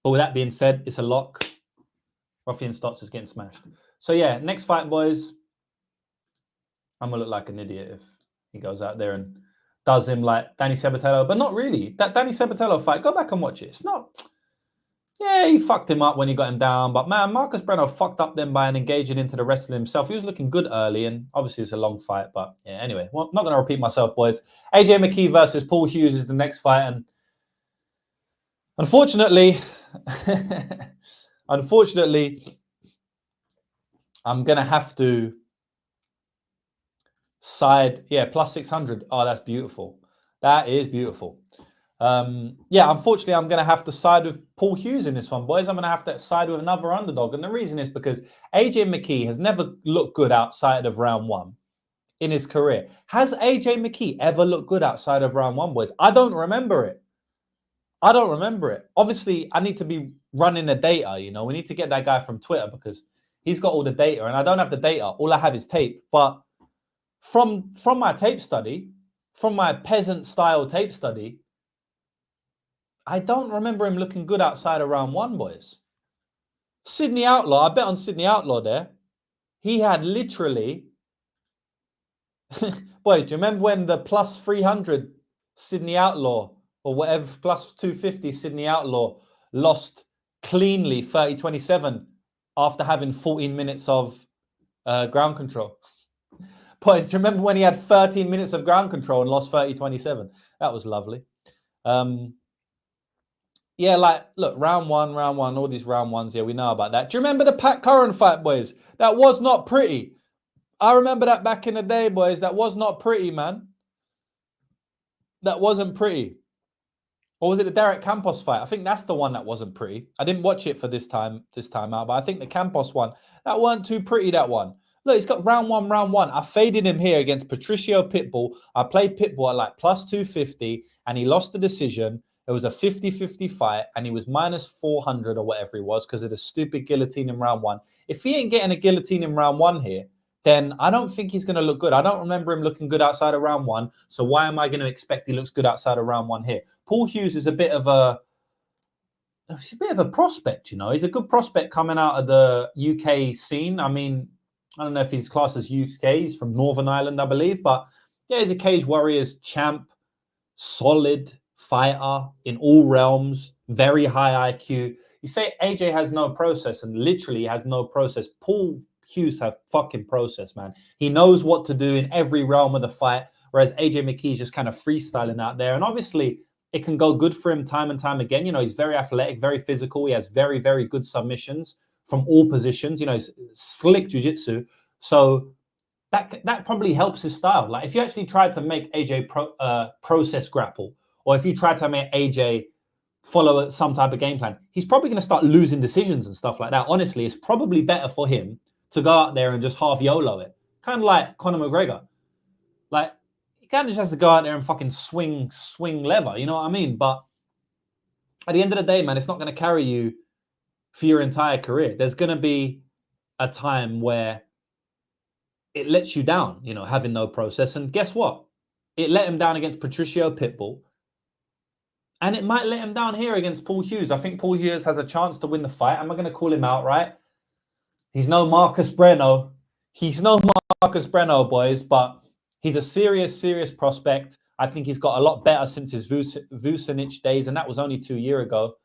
But with that being said, it's a lock. Raufeon Stots is getting smashed. So yeah, next fight, boys. I'm going to look like an idiot if he goes out there and does him like Danny Sabatello. But not really. That Danny Sabatello fight, go back and watch it. It's not... Yeah, he fucked him up when he got him down. But man, Marcus Breno fucked up then by engaging into the wrestling himself. He was looking good early, and obviously it's a long fight. But yeah, anyway, well, not going to repeat myself, boys. AJ McKee versus Paul Hughes is the next fight. And unfortunately, I'm going to have to side. Yeah, plus 600. Oh, that's beautiful. That is beautiful. Yeah, unfortunately, I'm going to have to side with Paul Hughes in this one, boys. I'm going to have to side with another underdog. And the reason is because AJ McKee has never looked good outside of round one in his career. Has AJ McKee ever looked good outside of round one, boys? I don't remember it. I don't remember it. Obviously, I need to be running the data, you know. We need to get that guy from Twitter because he's got all the data and I don't have the data. All I have is tape. But from my tape study, from my peasant style tape study, I don't remember him looking good outside of round one, boys. Sydney Outlaw, I bet on Sydney Outlaw there. He had literally... Boys, do you remember when the plus 300 Sydney Outlaw or whatever, plus 250 Sydney Outlaw lost cleanly 30-27 after having 14 minutes of ground control? Boys, do you remember when he had 13 minutes of ground control and lost 30-27? That was lovely. Yeah, like, look, round one, all these round ones, yeah, we know about that. Do you remember the Pat Curran fight, boys? That was not pretty. I remember that back in the day, boys. That was not pretty, man. That wasn't pretty. Or was it the Derek Campos fight? I think that's the one that wasn't pretty. I didn't watch it for this time out, but I think the Campos one, that weren't too pretty, that one. Look, he's got round one. I faded him here against Patricio Pitbull. I played Pitbull at like plus 250, and he lost the decision. It was a 50-50 fight, and he was minus 400 or whatever he was because of the stupid guillotine in round one. If he ain't getting a guillotine in round one here, then I don't think he's going to look good. I don't remember him looking good outside of round one. So why am I going to expect he looks good outside of round one here? Paul Hughes is a bit of a prospect, you know. He's a good prospect coming out of the UK scene. I mean, I don't know if he's classed as UK. He's from Northern Ireland, I believe. But yeah, he's a Cage Warriors champ, solid fighter in all realms, very high IQ. You say AJ has no process, and literally has no process. Paul Hughes have fucking process, man. He knows what to do in every realm of the fight, whereas AJ McKee is just kind of freestyling out there. And obviously, it can go good for him time and time again. You know, he's very athletic, very physical. He has very, very good submissions from all positions. You know, he's slick jiu-jitsu. So that probably helps his style. Like, if you actually tried to make AJ process grapple, or if you tried to make AJ follow some type of game plan, he's probably going to start losing decisions and stuff like that. Honestly, it's probably better for him to go out there and just half YOLO it. Kind of like Conor McGregor. Like, he kind of just has to go out there and fucking swing lever, you know what I mean? But at the end of the day, man, it's not going to carry you for your entire career. There's going to be a time where it lets you down, you know, having no process. And guess what? It let him down against Patricio Pitbull. And it might let him down here against Paul Hughes. I think Paul Hughes has a chance to win the fight. I'm not going to call him out, right? He's no Marcus Breno. He's no Marcus Breno, boys, but he's a serious prospect. I think he's got a lot better since his Vucinic days, and that was only 2 years ago.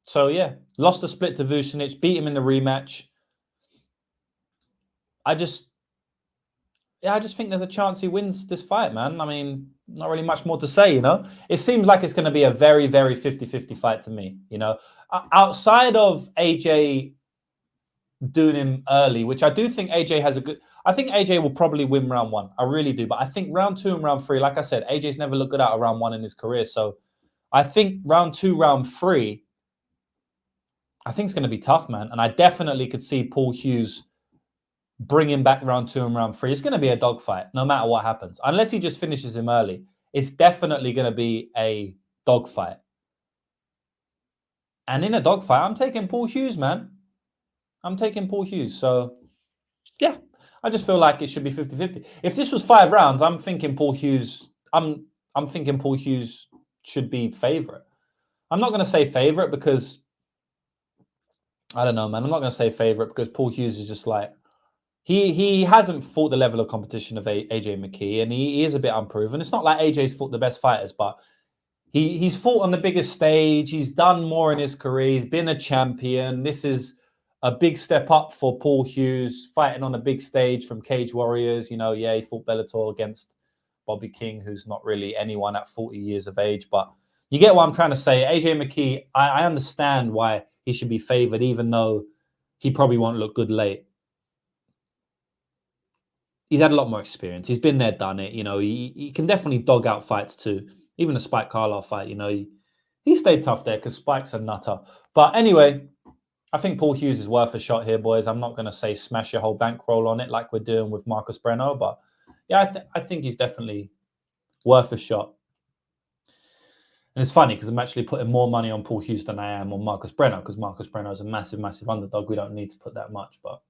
So, yeah, lost the split to Vucinic, beat him in the rematch. I just think there's a chance he wins this fight, man. I mean, not really much more to say, you know. It seems like it's going to be a very, very 50-50 fight to me, you know. Outside of AJ doing him early, which I do think AJ has a good... I think AJ will probably win round one. I really do. But I think round two and round three, like I said, AJ's never looked good out of round one in his career. So I think round two, round three, I think it's going to be tough, man. And I definitely could see Paul Hughes bringing back round two and round three. It's going to be a dogfight, no matter what happens. Unless he just finishes him early, it's definitely going to be a dogfight. And in a dogfight, I'm taking Paul Hughes, man. I'm taking Paul Hughes. So, yeah, I just feel like it should be 50-50. If this was 5 rounds, I'm thinking Paul Hughes. I'm thinking Paul Hughes should be favorite. I'm not going to say favorite because I don't know, man. I'm not going to say favorite because Paul Hughes is just like, he hasn't fought the level of competition of AJ McKee, and he is a bit unproven. It's not like AJ's fought the best fighters, but he's fought on the biggest stage. He's done more in his career. He's been a champion. This is a big step up for Paul Hughes, fighting on a big stage from Cage Warriors. You know, yeah, he fought Bellator against Bobby King, who's not really anyone at 40 years of age. But you get what I'm trying to say. AJ McKee, I understand why he should be favored, even though he probably won't look good late. he's had a lot more experience. He's been there, done it. You know, he can definitely dog out fights too. Even a Spike Carlisle fight, you know, he stayed tough there because Spike's a nutter. But anyway, I think Paul Hughes is worth a shot here, boys. I'm not going to say smash your whole bankroll on it like we're doing with Marcus Breno, but yeah, I think he's definitely worth a shot. And it's funny because I'm actually putting more money on Paul Hughes than I am on Marcus Breno because Marcus Breno is a massive, massive underdog. We don't need to put that much, but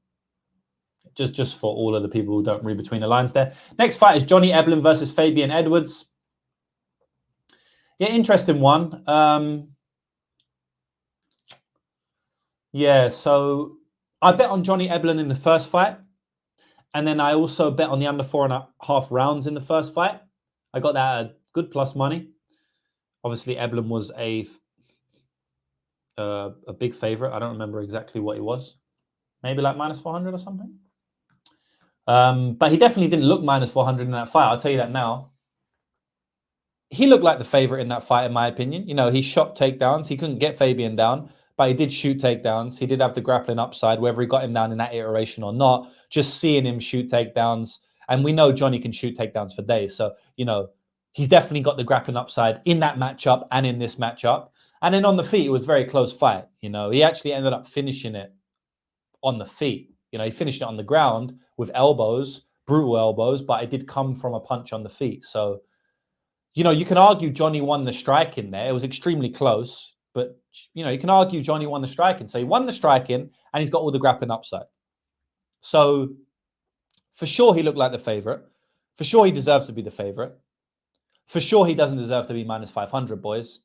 just for all of the people who don't read between the lines there. Next fight is Johnny Eblin versus Fabian Edwards. Yeah, interesting one. Yeah, so I bet on Johnny Eblin in the first fight. And then I also bet on the under 4.5 rounds in the first fight. I got that at good plus money. Obviously, Eblin was a big favorite. I don't remember exactly what he was. Maybe like minus 400 or something. But he definitely didn't look minus 400 in that fight. I'll tell you that now. He looked like the favorite in that fight, in my opinion. You know, he shot takedowns. He couldn't get Fabian down, but he did shoot takedowns. He did have the grappling upside, whether he got him down in that iteration or not. Just seeing him shoot takedowns. And we know Johnny can shoot takedowns for days. So, you know, he's definitely got the grappling upside in that matchup and in this matchup. And then on the feet, it was a very close fight. You know, he actually ended up finishing it on the feet. You know, he finished it on the ground with elbows, brutal elbows, but it did come from a punch on the feet. So, you know, you can argue Johnny won the striking there. It was extremely close, but, you know, you can argue Johnny won the striking. So he won the striking and he's got all the grappling upside. So for sure, he looked like the favorite. For sure, he deserves to be the favorite. For sure, he doesn't deserve to be minus 500, boys.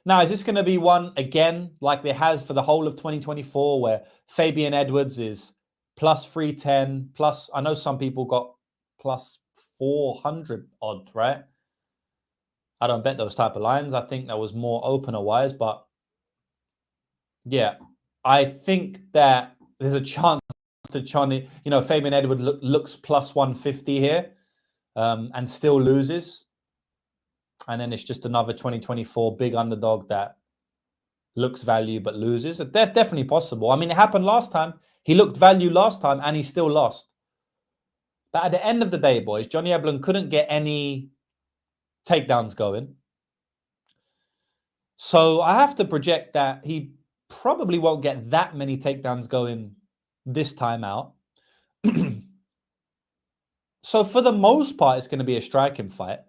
Now, is this going to be one again, like there has for the whole of 2024, where Fabian Edwards is plus 310, plus, I know some people got plus 400 odd, right? I don't bet those type of lines. I think that was more opener-wise, but yeah, I think that there's a chance to Johnny, you know, Fabian Edwards looks plus 150 here and still loses. And then it's just another 2024 big underdog that looks value but loses. It's definitely possible. I mean, it happened last time. He looked value last time and he still lost. But at the end of the day, boys, Johnny Eblin couldn't get any takedowns going. So I have to project that he probably won't get that many takedowns going this time out. So for the most part, it's going to be a striking fight.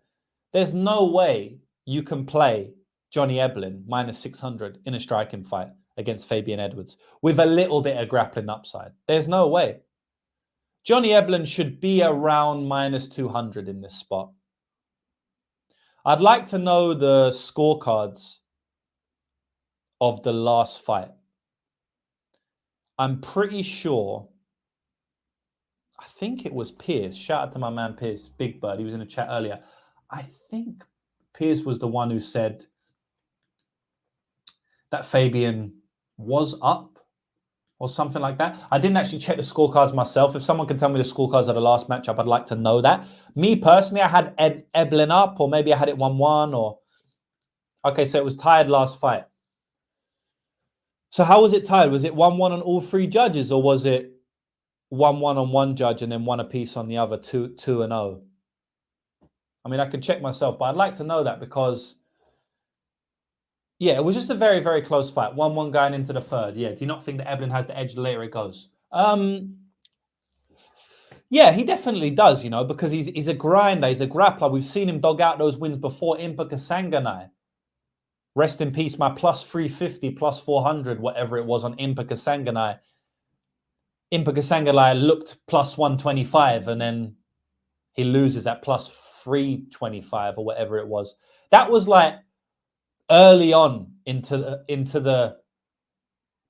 There's no way you can play Johnny Eblin minus 600 in a striking fight against Fabian Edwards with a little bit of grappling upside. There's no way. Johnny Eblin should be around minus 200 in this spot. I'd like to know the scorecards of the last fight. I'm pretty sure, I think it was Pierce. Shout out to my man Pierce, Big Bird. He was in the chat earlier. I think Pierce was the one who said that Fabian was up or something like that. I didn't actually check the scorecards myself. If someone can tell me the scorecards of the last matchup, I'd like to know that. Me personally, I had Eblin up, or maybe I had it 1-1 or... Okay, so it was tied last fight. So how was it tied? Was it 1-1 on all three judges, or was it 1-1 on one judge and then one apiece on the other, 2-0? I mean, I can check myself, but I'd like to know that because... Yeah, it was just a very, very close fight. 1-1 going into the third. Yeah, do you not think that Eblin has the edge the later it goes? Yeah, he definitely does, you know, because he's a grinder, he's a grappler. We've seen him dog out those wins before. Impa Kasanganai. Rest in peace, my plus 350, plus 400, whatever it was on Impa Kasanganai. Impa Kasanganai looked plus 125 and then he loses at plus 325 or whatever it was. That was like early on into the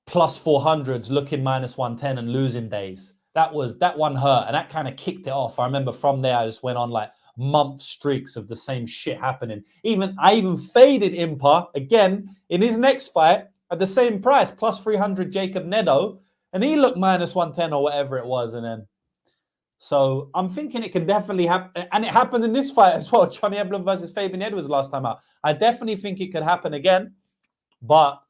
plus 400s, looking minus 110 and losing days. That one hurt, and that kind of kicked it off. I remember from there, I just went on like month streaks of the same shit happening. I even faded Impa again in his next fight at the same price, plus 300 Jacob Nedo, and he looked minus 110 or whatever it was, and then. So I'm thinking it can definitely happen. And it happened in this fight as well. Johnny Eblin versus Fabian Edwards last time out. I definitely think it could happen again. But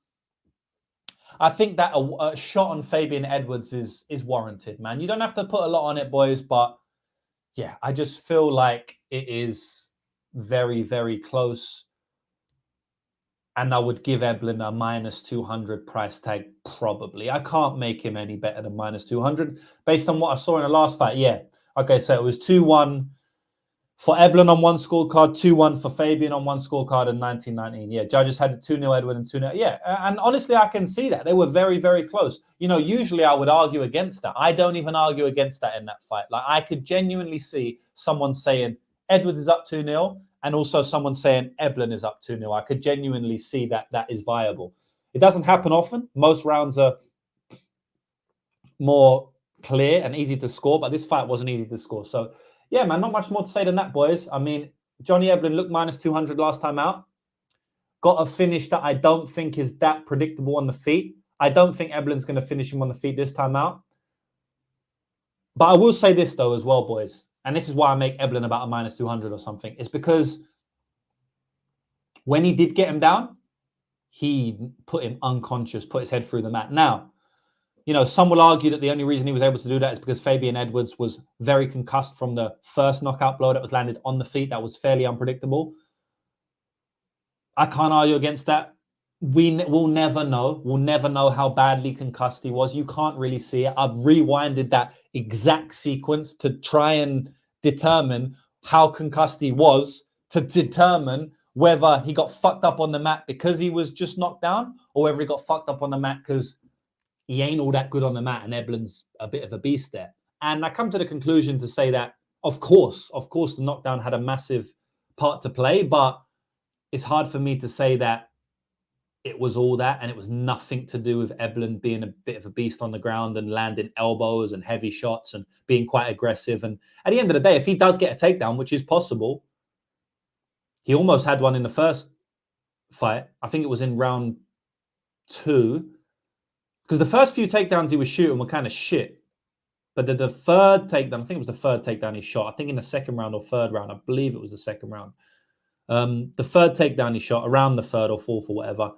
I think that a shot on Fabian Edwards is warranted, man. You don't have to put a lot on it, boys, but yeah, I just feel like it is very, very close. And I would give Eblin a -200 price tag, probably. I can't make him any better than -200 based on what I saw in the last fight. Yeah. Okay, so it was 2-1 for Eblin on one scorecard, 2-1 for Fabian on one scorecard in 1919. Yeah, judges had a 2-0 Edwin and 2-0. Yeah, and honestly, I can see that. They were very, very close. You know, usually I would argue against that. I don't even argue against that in that fight. Like, I could genuinely see someone saying Edwards is up 2-0 and also someone saying Eblin is up 2-0. I could genuinely see that that is viable. It doesn't happen often. Most rounds are more clear and easy to score, but this fight wasn't easy to score. So, yeah, man, not much more to say than that, boys. I mean, Johnny Eblin looked -200 last time out. Got a finish that I don't think is that predictable on the feet. I don't think Eblin's going to finish him on the feet this time out. But I will say this, though, as well, boys. And this is why I make Eblin about a -200 or something. It's because when he did get him down, he put him unconscious, put his head through the mat. Now, you know, some will argue that the only reason he was able to do that is because Fabian Edwards was very concussed from the first knockout blow that was landed on the feet. That was fairly unpredictable. I can't argue against that. We'll never know. We'll never know how badly concussed he was. You can't really see it. I've rewinded that exact sequence to try and determine how concussed he was, to determine whether he got fucked up on the mat because he was just knocked down or whether he got fucked up on the mat because he ain't all that good on the mat and Eblin's a bit of a beast there. And I come to the conclusion to say that, of course, the knockdown had a massive part to play, but it's hard for me to say that it was all that and it was nothing to do with Eblin being a bit of a beast on the ground and landing elbows and heavy shots and being quite aggressive. And at the end of the day, if he does get a takedown, which is possible, he almost had one in the first fight. I think it was in round 2. Because the first few takedowns he was shooting were kind of shit. But the third takedown, I think it was the third takedown he shot. I think in the second round or third round. I believe it was the second round. The third takedown he shot around the third or fourth or whatever.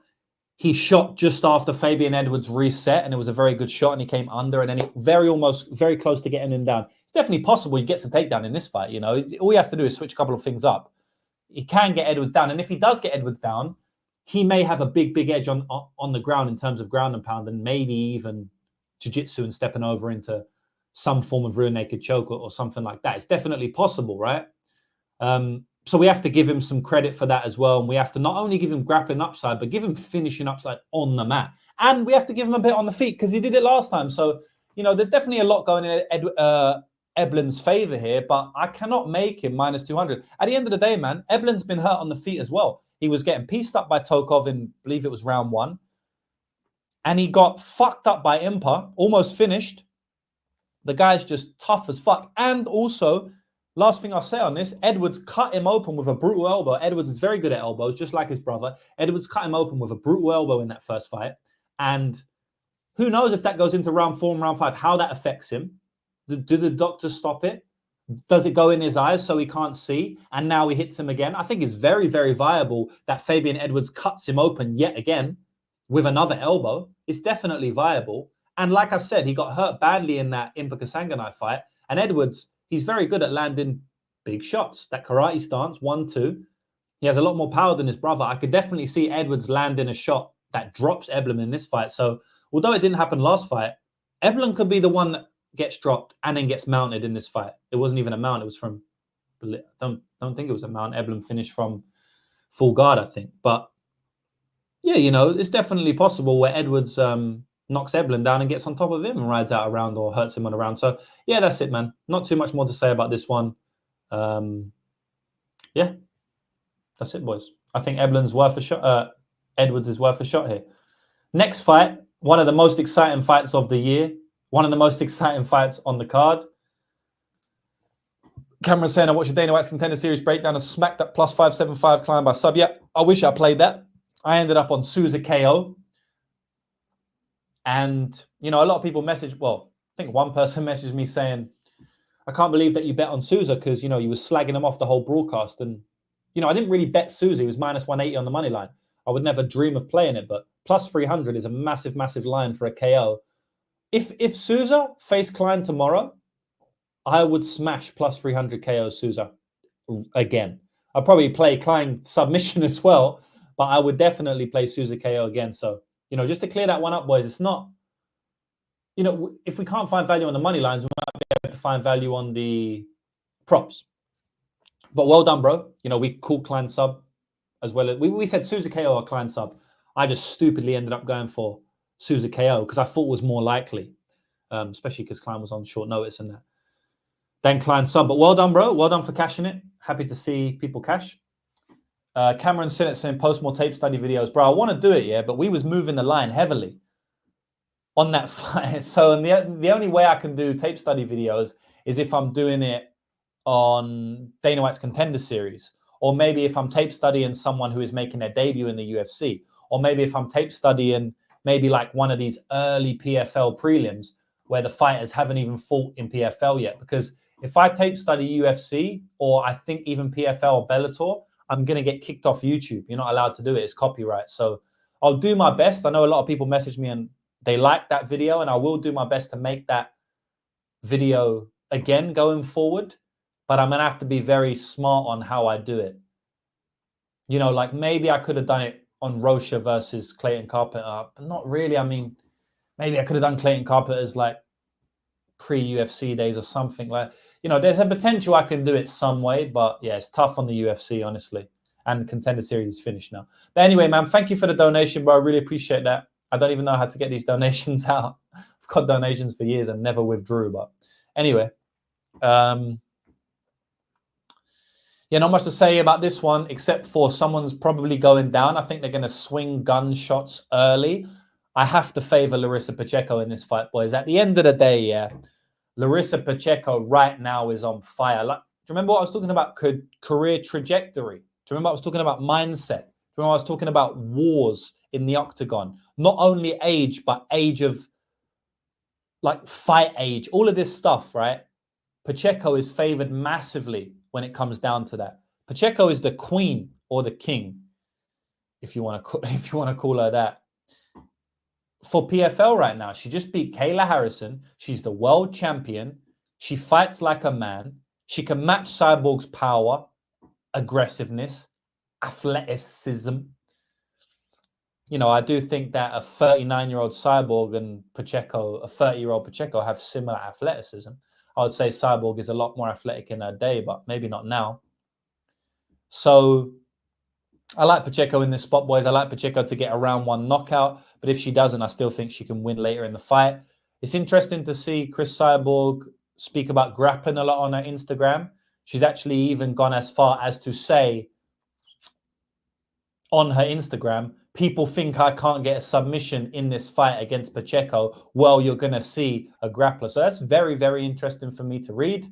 He shot just after Fabian Edwards reset, and it was a very good shot, and he came under, and then he very close to getting him down. It's definitely possible he gets a takedown in this fight. You know, all he has to do is switch a couple of things up. He can get Edwards down, and if he does get Edwards down, he may have a big edge on the ground in terms of ground and pound, and maybe even jiu-jitsu and stepping over into some form of rear naked choke or something like that. It's definitely possible, right? So we have to give him some credit for that as well. And we have to not only give him grappling upside, but give him finishing upside on the mat. And we have to give him a bit on the feet because he did it last time. So, you know, there's definitely a lot going in Eblin's favor here, but I cannot make him -200. At the end of the day, man, Eblin's been hurt on the feet as well. He was getting pieced up by Tokov in, I believe it was round 1. And he got fucked up by Impa, almost finished. The guy's just tough as fuck. And also, last thing I'll say on this, Edwards cut him open with a brutal elbow. Edwards is very good at elbows, just like his brother. Edwards cut him open with a brutal elbow in that first fight. And who knows if that goes into round 4 and round 5, how that affects him. Do the doctors stop it? Does it go in his eyes so he can't see? And now he hits him again. I think it's very, very viable that Fabian Edwards cuts him open yet again with another elbow. It's definitely viable. And like I said, he got hurt badly in that Impa Kasanganai fight. And Edwards, he's very good at landing big shots. That karate stance, 1-2. He has a lot more power than his brother. I could definitely see Edwards landing a shot that drops Eblin in this fight. So although it didn't happen last fight, Eblin could be the one that gets dropped and then gets mounted in this fight. It wasn't even a mount. It was from, I don't think it was a mount. Eblin finished from full guard, I think. But yeah, you know, it's definitely possible where Edwards knocks Eblin down and gets on top of him and rides out a round or hurts him on a round. So yeah, that's it, man. Not too much more to say about this one. Yeah, that's it, boys. I think Eblin's worth a shot. Edwards is worth a shot here. Next fight, one of the most exciting fights of the year. One of the most exciting fights on the card. Cameron saying, I watched the Dana White's Contender Series breakdown and smacked that +575 climb by sub. Yeah, I wish I played that. I ended up on Souza KO. And, you know, a lot of people I think one person messaged me saying, I can't believe that you bet on Souza because, you know, you were slagging him off the whole broadcast. And, you know, I didn't really bet Souza. He was -180 on the money line. I would never dream of playing it, but plus 300 is a massive, massive line for a KO. If Souza faced Klein tomorrow, I would smash plus 300 KO Souza again. I'll probably play Klein submission as well, but I would definitely play Souza KO again. So, just to clear that one up, boys, it's not, if we can't find value on the money lines, we might be able to find value on the props. But well done, bro. We called Klein sub as well. We said Souza KO or Klein sub. I just stupidly ended up going for Souza KO because I thought was more likely, especially because Klein was on short notice and that. Then Klein sub. But well done, bro. Well done for cashing it. Happy to see people cash. Cameron Sinnott saying post more tape study videos. Bro, I want to do it, yeah, but we was moving the line heavily on that fight. So the only way I can do tape study videos is if I'm doing it on Dana White's Contender Series, or maybe if I'm tape studying someone who is making their debut in the UFC, or maybe if I'm tape studying maybe like one of these early PFL prelims where the fighters haven't even fought in PFL yet. Because if I tape study UFC, or I think even PFL or Bellator, I'm going to get kicked off YouTube. You're not allowed to do it. It's copyright. So I'll do my best. I know a lot of people message me and they like that video, and I will do my best to make that video again going forward. But I'm going to have to be very smart on how I do it. Like maybe I could have done it on Rocha versus Clayton Carpenter, but not really. I mean, maybe I could have done Clayton Carpenter's like pre-UFC days or something like. There's a potential I can do it some way, but yeah, it's tough on the UFC, honestly. And the Contender Series is finished now. But anyway, man, thank you for the donation, bro. I really appreciate that. I don't even know how to get these donations out. I've got donations for years and never withdrew. But anyway, not much to say about this one, except for someone's probably going down. I think they're going to swing gunshots early. I have to favor Larissa Pacheco in this fight, boys. At the end of the day, yeah, Larissa Pacheco right now is on fire. Do you remember what I was talking about? Career trajectory. Do you remember I was talking about mindset? Do you remember I was talking about wars in the octagon? Not only age, but age of like fight age. All of this stuff, right? Pacheco is favored massively when it comes down to that. Pacheco is the queen or the king, if you want to call her that. For PFL right now, she just beat Kayla Harrison. She's the world champion. She fights like a man. She can match Cyborg's power, aggressiveness, athleticism. I do think that a 39-year-old Cyborg and Pacheco, a 30-year-old Pacheco, have similar athleticism. I would say Cyborg is a lot more athletic in her day, but maybe not now. So I like Pacheco in this spot, boys. I like Pacheco to get a round one knockout. But if she doesn't, I still think she can win later in the fight. It's interesting to see Chris Cyborg speak about grappling a lot on her Instagram. She's actually even gone as far as to say on her Instagram, people think I can't get a submission in this fight against Pacheco. Well, you're going to see a grappler. So that's very, very interesting for me to read.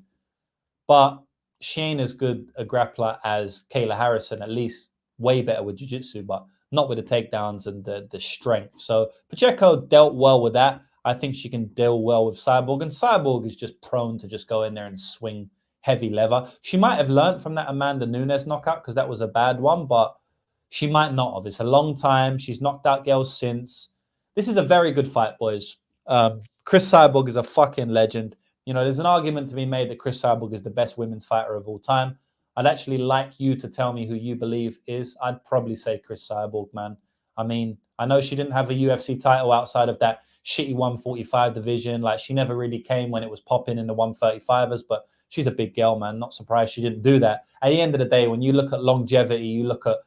But she ain't as good a grappler as Kayla Harrison, at least way better with jiu-jitsu, but not with the takedowns and the strength. So Pacheco dealt well with that. I think she can deal well with Cyborg. And Cyborg is just prone to just go in there and swing heavy lever. She might have learned from that Amanda Nunes knockout because that was a bad one, but she might not have. It's a long time. She's knocked out girls since. This is a very good fight, boys. Chris Cyborg is a fucking legend. There's an argument to be made that Chris Cyborg is the best women's fighter of all time. I'd actually like you to tell me who you believe is. I'd probably say Chris Cyborg, man. I mean, I know she didn't have a UFC title outside of that shitty 145 division. Like, she never really came when it was popping in the 135ers, but she's a big girl, man. Not surprised she didn't do that. At the end of the day, when you look at longevity, you look at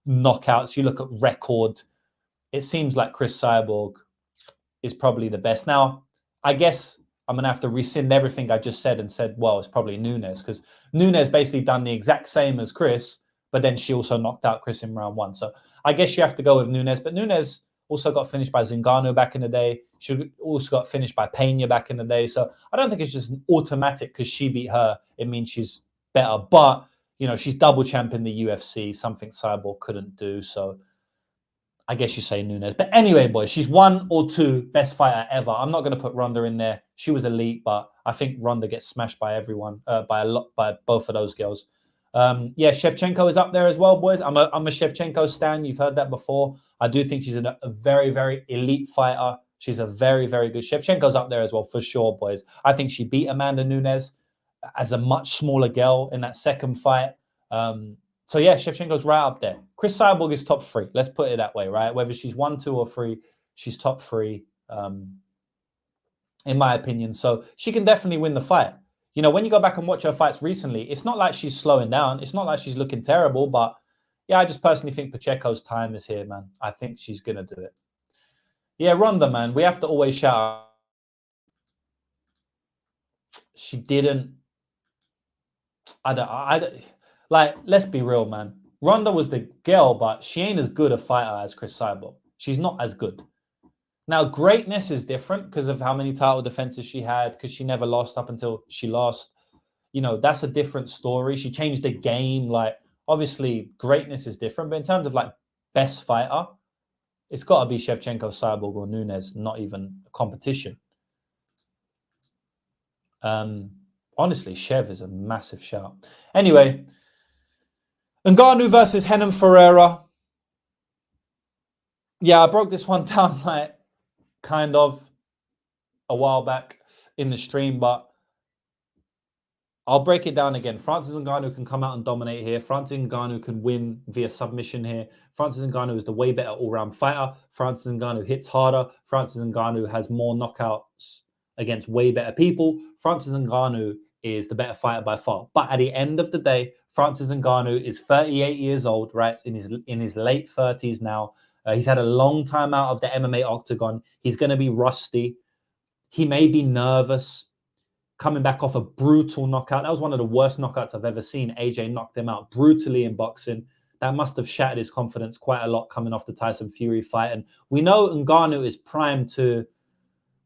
knockouts, you look at record, it seems like Chris Cyborg is probably the best. Now, I guess I'm going to have to rescind everything I just said and said, well, it's probably Nunes, because Nunes basically done the exact same as Chris, but then she also knocked out Chris in round one. So I guess you have to go with Nunes. But Nunes also got finished by Ngannou back in the day. She also got finished by Pena back in the day. So I don't think it's just an automatic because she beat her, it means she's better. But, she's double champ in the UFC, something Cyborg couldn't do. So I guess you say Nunes. But anyway, boys, she's one or two best fighter ever. I'm not going to put Ronda in there. She was elite, but I think Ronda gets smashed by everyone, by both of those girls. Yeah, Shevchenko is up there as well, boys. I'm a Shevchenko stan. You've heard that before. I do think she's a very, very elite fighter. She's a very, very good. Shevchenko's up there as well, for sure, boys. I think she beat Amanda Nunes as a much smaller girl in that second fight. So yeah, Shevchenko's right up there. Chris Cyborg is top 3. Let's put it that way, right? Whether she's 1, 2, or 3, she's top 3, in my opinion. So she can definitely win the fight. You know, when you go back and watch her fights recently, it's not like she's slowing down. It's not like she's looking terrible. But yeah, I just personally think Pacheco's time is here, man. I think she's going to do it. Yeah, Ronda, man. We have to always shout out. She didn't. I don't. Like, let's be real, man. Ronda was the girl, but she ain't as good a fighter as Chris Cyborg. She's not as good. Now, greatness is different because of how many title defenses she had, because she never lost up until she lost. You know, that's a different story. She changed the game. Like, obviously, greatness is different. But in terms of, like, best fighter, it's got to be Shevchenko, Cyborg, or Nunes, not even a competition. Honestly, Shev is a massive shout. Anyway, Nganu versus Renan Ferreira. Yeah, I broke this one down, like, kind of a while back in the stream, but I'll break it down again. Francis Ngannou can come out and dominate here. Francis Ngannou can win via submission here. Francis Ngannou is the way better all-round fighter. Francis Ngannou hits harder. Francis Ngannou has more knockouts against way better people. Francis Ngannou is the better fighter by far. But at the end of the day, Francis Ngannou is 38 years old, right? In his late 30s now. He's had a long time out of the MMA octagon. He's going to be rusty. He may be nervous. Coming back off a brutal knockout. That was one of the worst knockouts I've ever seen. AJ knocked him out brutally in boxing. That must have shattered his confidence quite a lot coming off the Tyson Fury fight. And we know Ngannou is primed to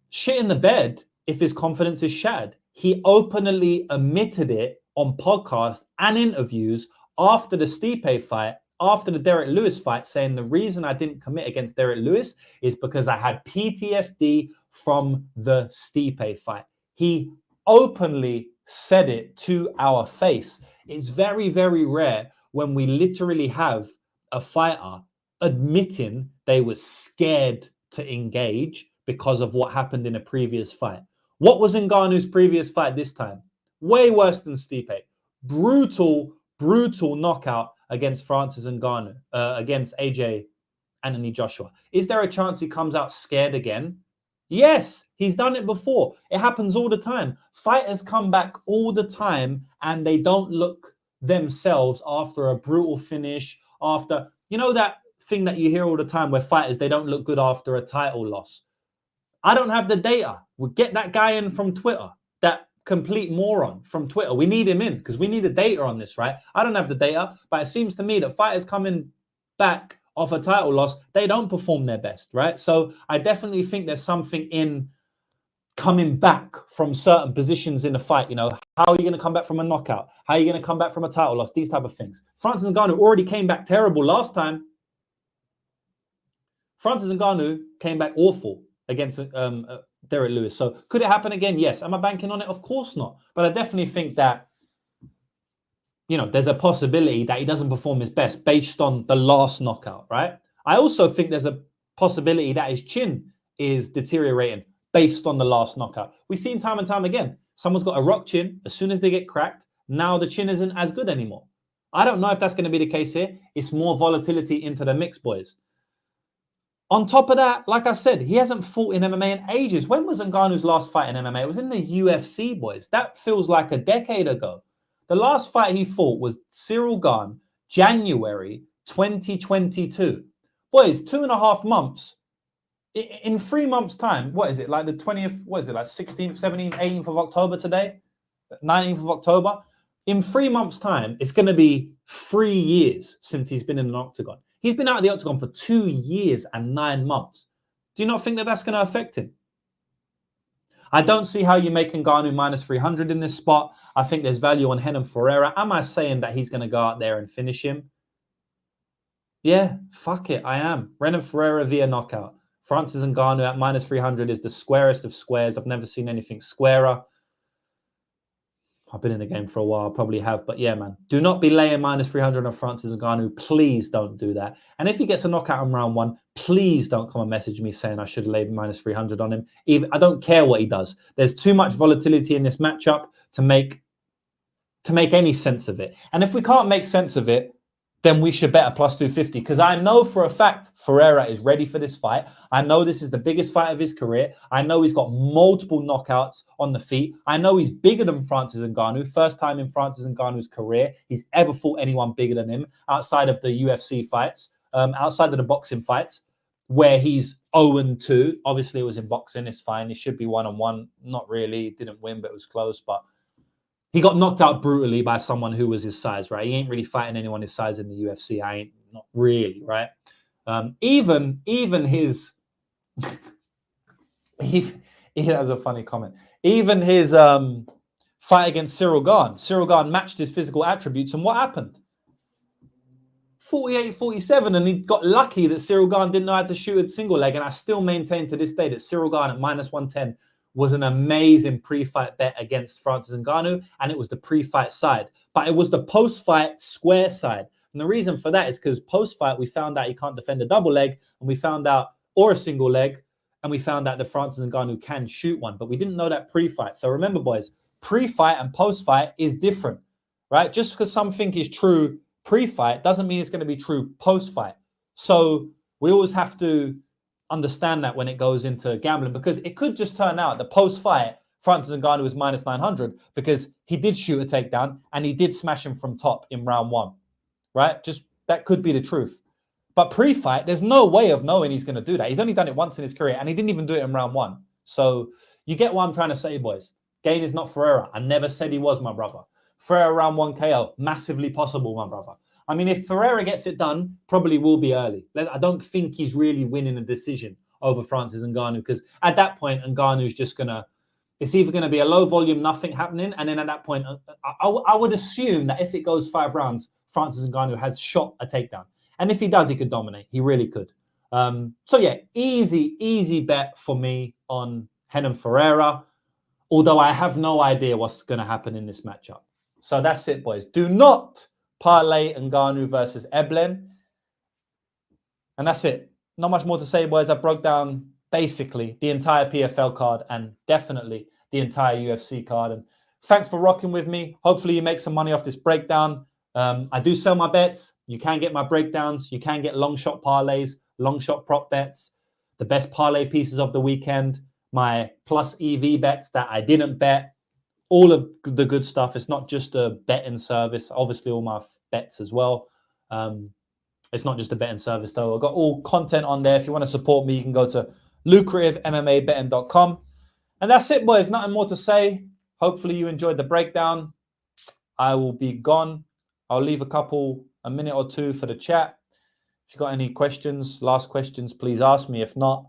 shit in the bed if his confidence is shattered. He openly admitted it on podcasts and interviews after the Stipe fight, after the Derek Lewis fight, saying the reason I didn't commit against Derek Lewis is because I had PTSD from the Stipe fight. He openly said it to our face. It's very, very rare when we literally have a fighter admitting they were scared to engage because of what happened in a previous fight. What was Ngannou's previous fight this time? Way worse than Stipe. Brutal knockout against Francis Ngannou, against AJ Anthony Joshua. Is there a chance he comes out scared again? Yes, he's done it before. It happens all the time. Fighters come back all the time and they don't look themselves after a brutal finish, after, you know, that thing that you hear all the time where fighters, they don't look good after a title loss. I don't have the data. We'll get that guy in from Twitter, that complete moron from Twitter. We need him in because we need the data on this, right? I don't have the data, but it seems to me that fighters coming back off a title loss, they don't perform their best, right? So I definitely think there's something in coming back from certain positions in the fight. You know, how are you going to come back from a knockout? How are you going to come back from a title loss? These type of things. Francis Ngannou already came back terrible last time. Francis Ngannou came back awful against Derek Lewis. So could it happen again? Yes. Am I banking on it? Of course not. But I definitely think that, you know, there's a possibility that he doesn't perform his best based on the last knockout, right? I also think there's a possibility that his chin is deteriorating based on the last knockout. We've seen time and time again. Someone's got a rock chin. As soon as they get cracked, now the chin isn't as good anymore. I don't know if that's going to be the case here. It's more volatility into the mix, boys. On top of that, like I said, he hasn't fought in MMA in ages. When was Ngannou's last fight in MMA? It was in the UFC, boys. That feels like a decade ago. The last fight he fought was Cyril Gane, January 2022. Boys, 2.5 months. In 3 months' time, what is it? Like the 20th, what is it? Like 16th, 17th, 18th of October today? 19th of October? In 3 months' time, it's going to be 3 years since he's been in an octagon. He's been out of the octagon for 2 years and 9 months. Do you not think that that's going to affect him? I don't see how you make Ngannou minus 300 in this spot. I think there's value on Renan Ferreira. Am I saying that he's going to go out there and finish him? Yeah, fuck it, I am. Renan Ferreira via knockout. Francis Ngannou at minus 300 is the squarest of squares. I've never seen anything squarer. I've been in the game for a while, probably have. But yeah, man, do not be laying minus 300 on Francis Ngannou. Please don't do that. And if he gets a knockout in round 1, please don't come and message me saying I should lay minus 300 on him. Even I don't care what he does. There's too much volatility in this matchup to make any sense of it. And if we can't make sense of it, then we should bet a plus 250. Because I know for a fact Ferreira is ready for this fight. I know this is the biggest fight of his career. I know he's got multiple knockouts on the feet. I know he's bigger than Francis Ngannou. First time in Francis Ngannou's career he's ever fought anyone bigger than him outside of the UFC fights, outside of the boxing fights, where he's 0-2. Obviously, it was in boxing. It's fine. It should be 1-1. Not really. He didn't win, but it was close. But he got knocked out brutally by someone who was his size, right? He ain't really fighting anyone his size in the UFC. Not really, right? Even his, he has a funny comment. Even his fight against Cyril Gane matched his physical attributes, and what happened? 48-47, and he got lucky that Cyril Gane didn't know how to shoot a single leg, and I still maintain to this day that Cyril Gane at minus 110 was an amazing pre-fight bet against Francis Ngannou, and it was the pre-fight side. But it was the post-fight square side. And the reason for that is because post-fight, we found out he can't defend a double leg, and we found out, or a single leg, and we found out that Francis Ngannou can shoot one. But we didn't know that pre-fight. So remember, boys, pre-fight and post-fight is different, right? Just because something is true pre-fight doesn't mean it's going to be true post-fight. So we always have to understand that when it goes into gambling, because it could just turn out that post-fight Francis Ngannou was minus 900 because he did shoot a takedown and he did smash him from top in round 1, right? Just that could be the truth. But pre-fight, there's no way of knowing he's going to do that. He's only done it once in his career, and he didn't even do it in round 1. So you get what I'm trying to say, boys. Gane is not Ferreira. I never said he was, my brother. Ferreira round 1 KO, massively possible, my brother. I mean, if Ferreira gets it done, probably will be early. I don't think he's really winning a decision over Francis Ngannou, because at that point, Ngannou's just going to, it's either going to be a low volume, nothing happening, and then at that point, I would assume that if it goes 5 rounds, Francis Ngannou has shot a takedown. And if he does, he could dominate. He really could. So yeah, easy bet for me on Renan Ferreira, although I have no idea what's going to happen in this matchup. So that's it, boys. Do not parlay Nganu versus Eblin. And that's it. Not much more to say, boys. I broke down basically the entire PFL card and definitely the entire UFC card. And thanks for rocking with me. Hopefully you make some money off this breakdown. I do sell my bets. You can get my breakdowns. You can get long shot parlays, long shot prop bets, the best parlay pieces of the weekend, my plus EV bets that I didn't bet, all of the good stuff. It's not just a betting service. Obviously, all my bets as well. It's not just a betting service, though. I've got all content on there. If you want to support me, you can go to lucrativemmabetting.com. And that's it, boys. Nothing more to say. Hopefully, you enjoyed the breakdown. I will be gone. I'll leave a minute or two for the chat. If you've got any questions, last questions, please ask me. If not,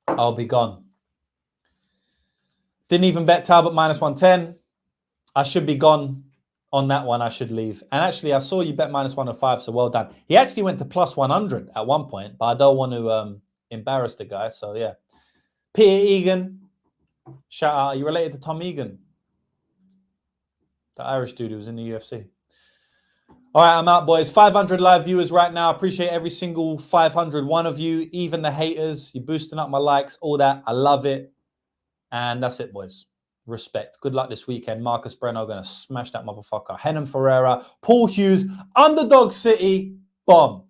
I'll be gone. Didn't even bet Talbot minus 110. I should be gone on that one. I should leave. And actually, I saw you bet minus 105, so well done. He actually went to plus 100 at one point, but I don't want to embarrass the guy. So, yeah. Peter Egan, shout out. Are you related to Tom Egan? The Irish dude who was in the UFC. All right, I'm out, boys. 500 live viewers right now. Appreciate every single 501 of you, even the haters. You're boosting up my likes, all that. I love it. And that's it, boys. Respect. Good luck this weekend. Marcus Breno going to smash that motherfucker. Renan Ferreira, Paul Hughes, Underdog City, bomb.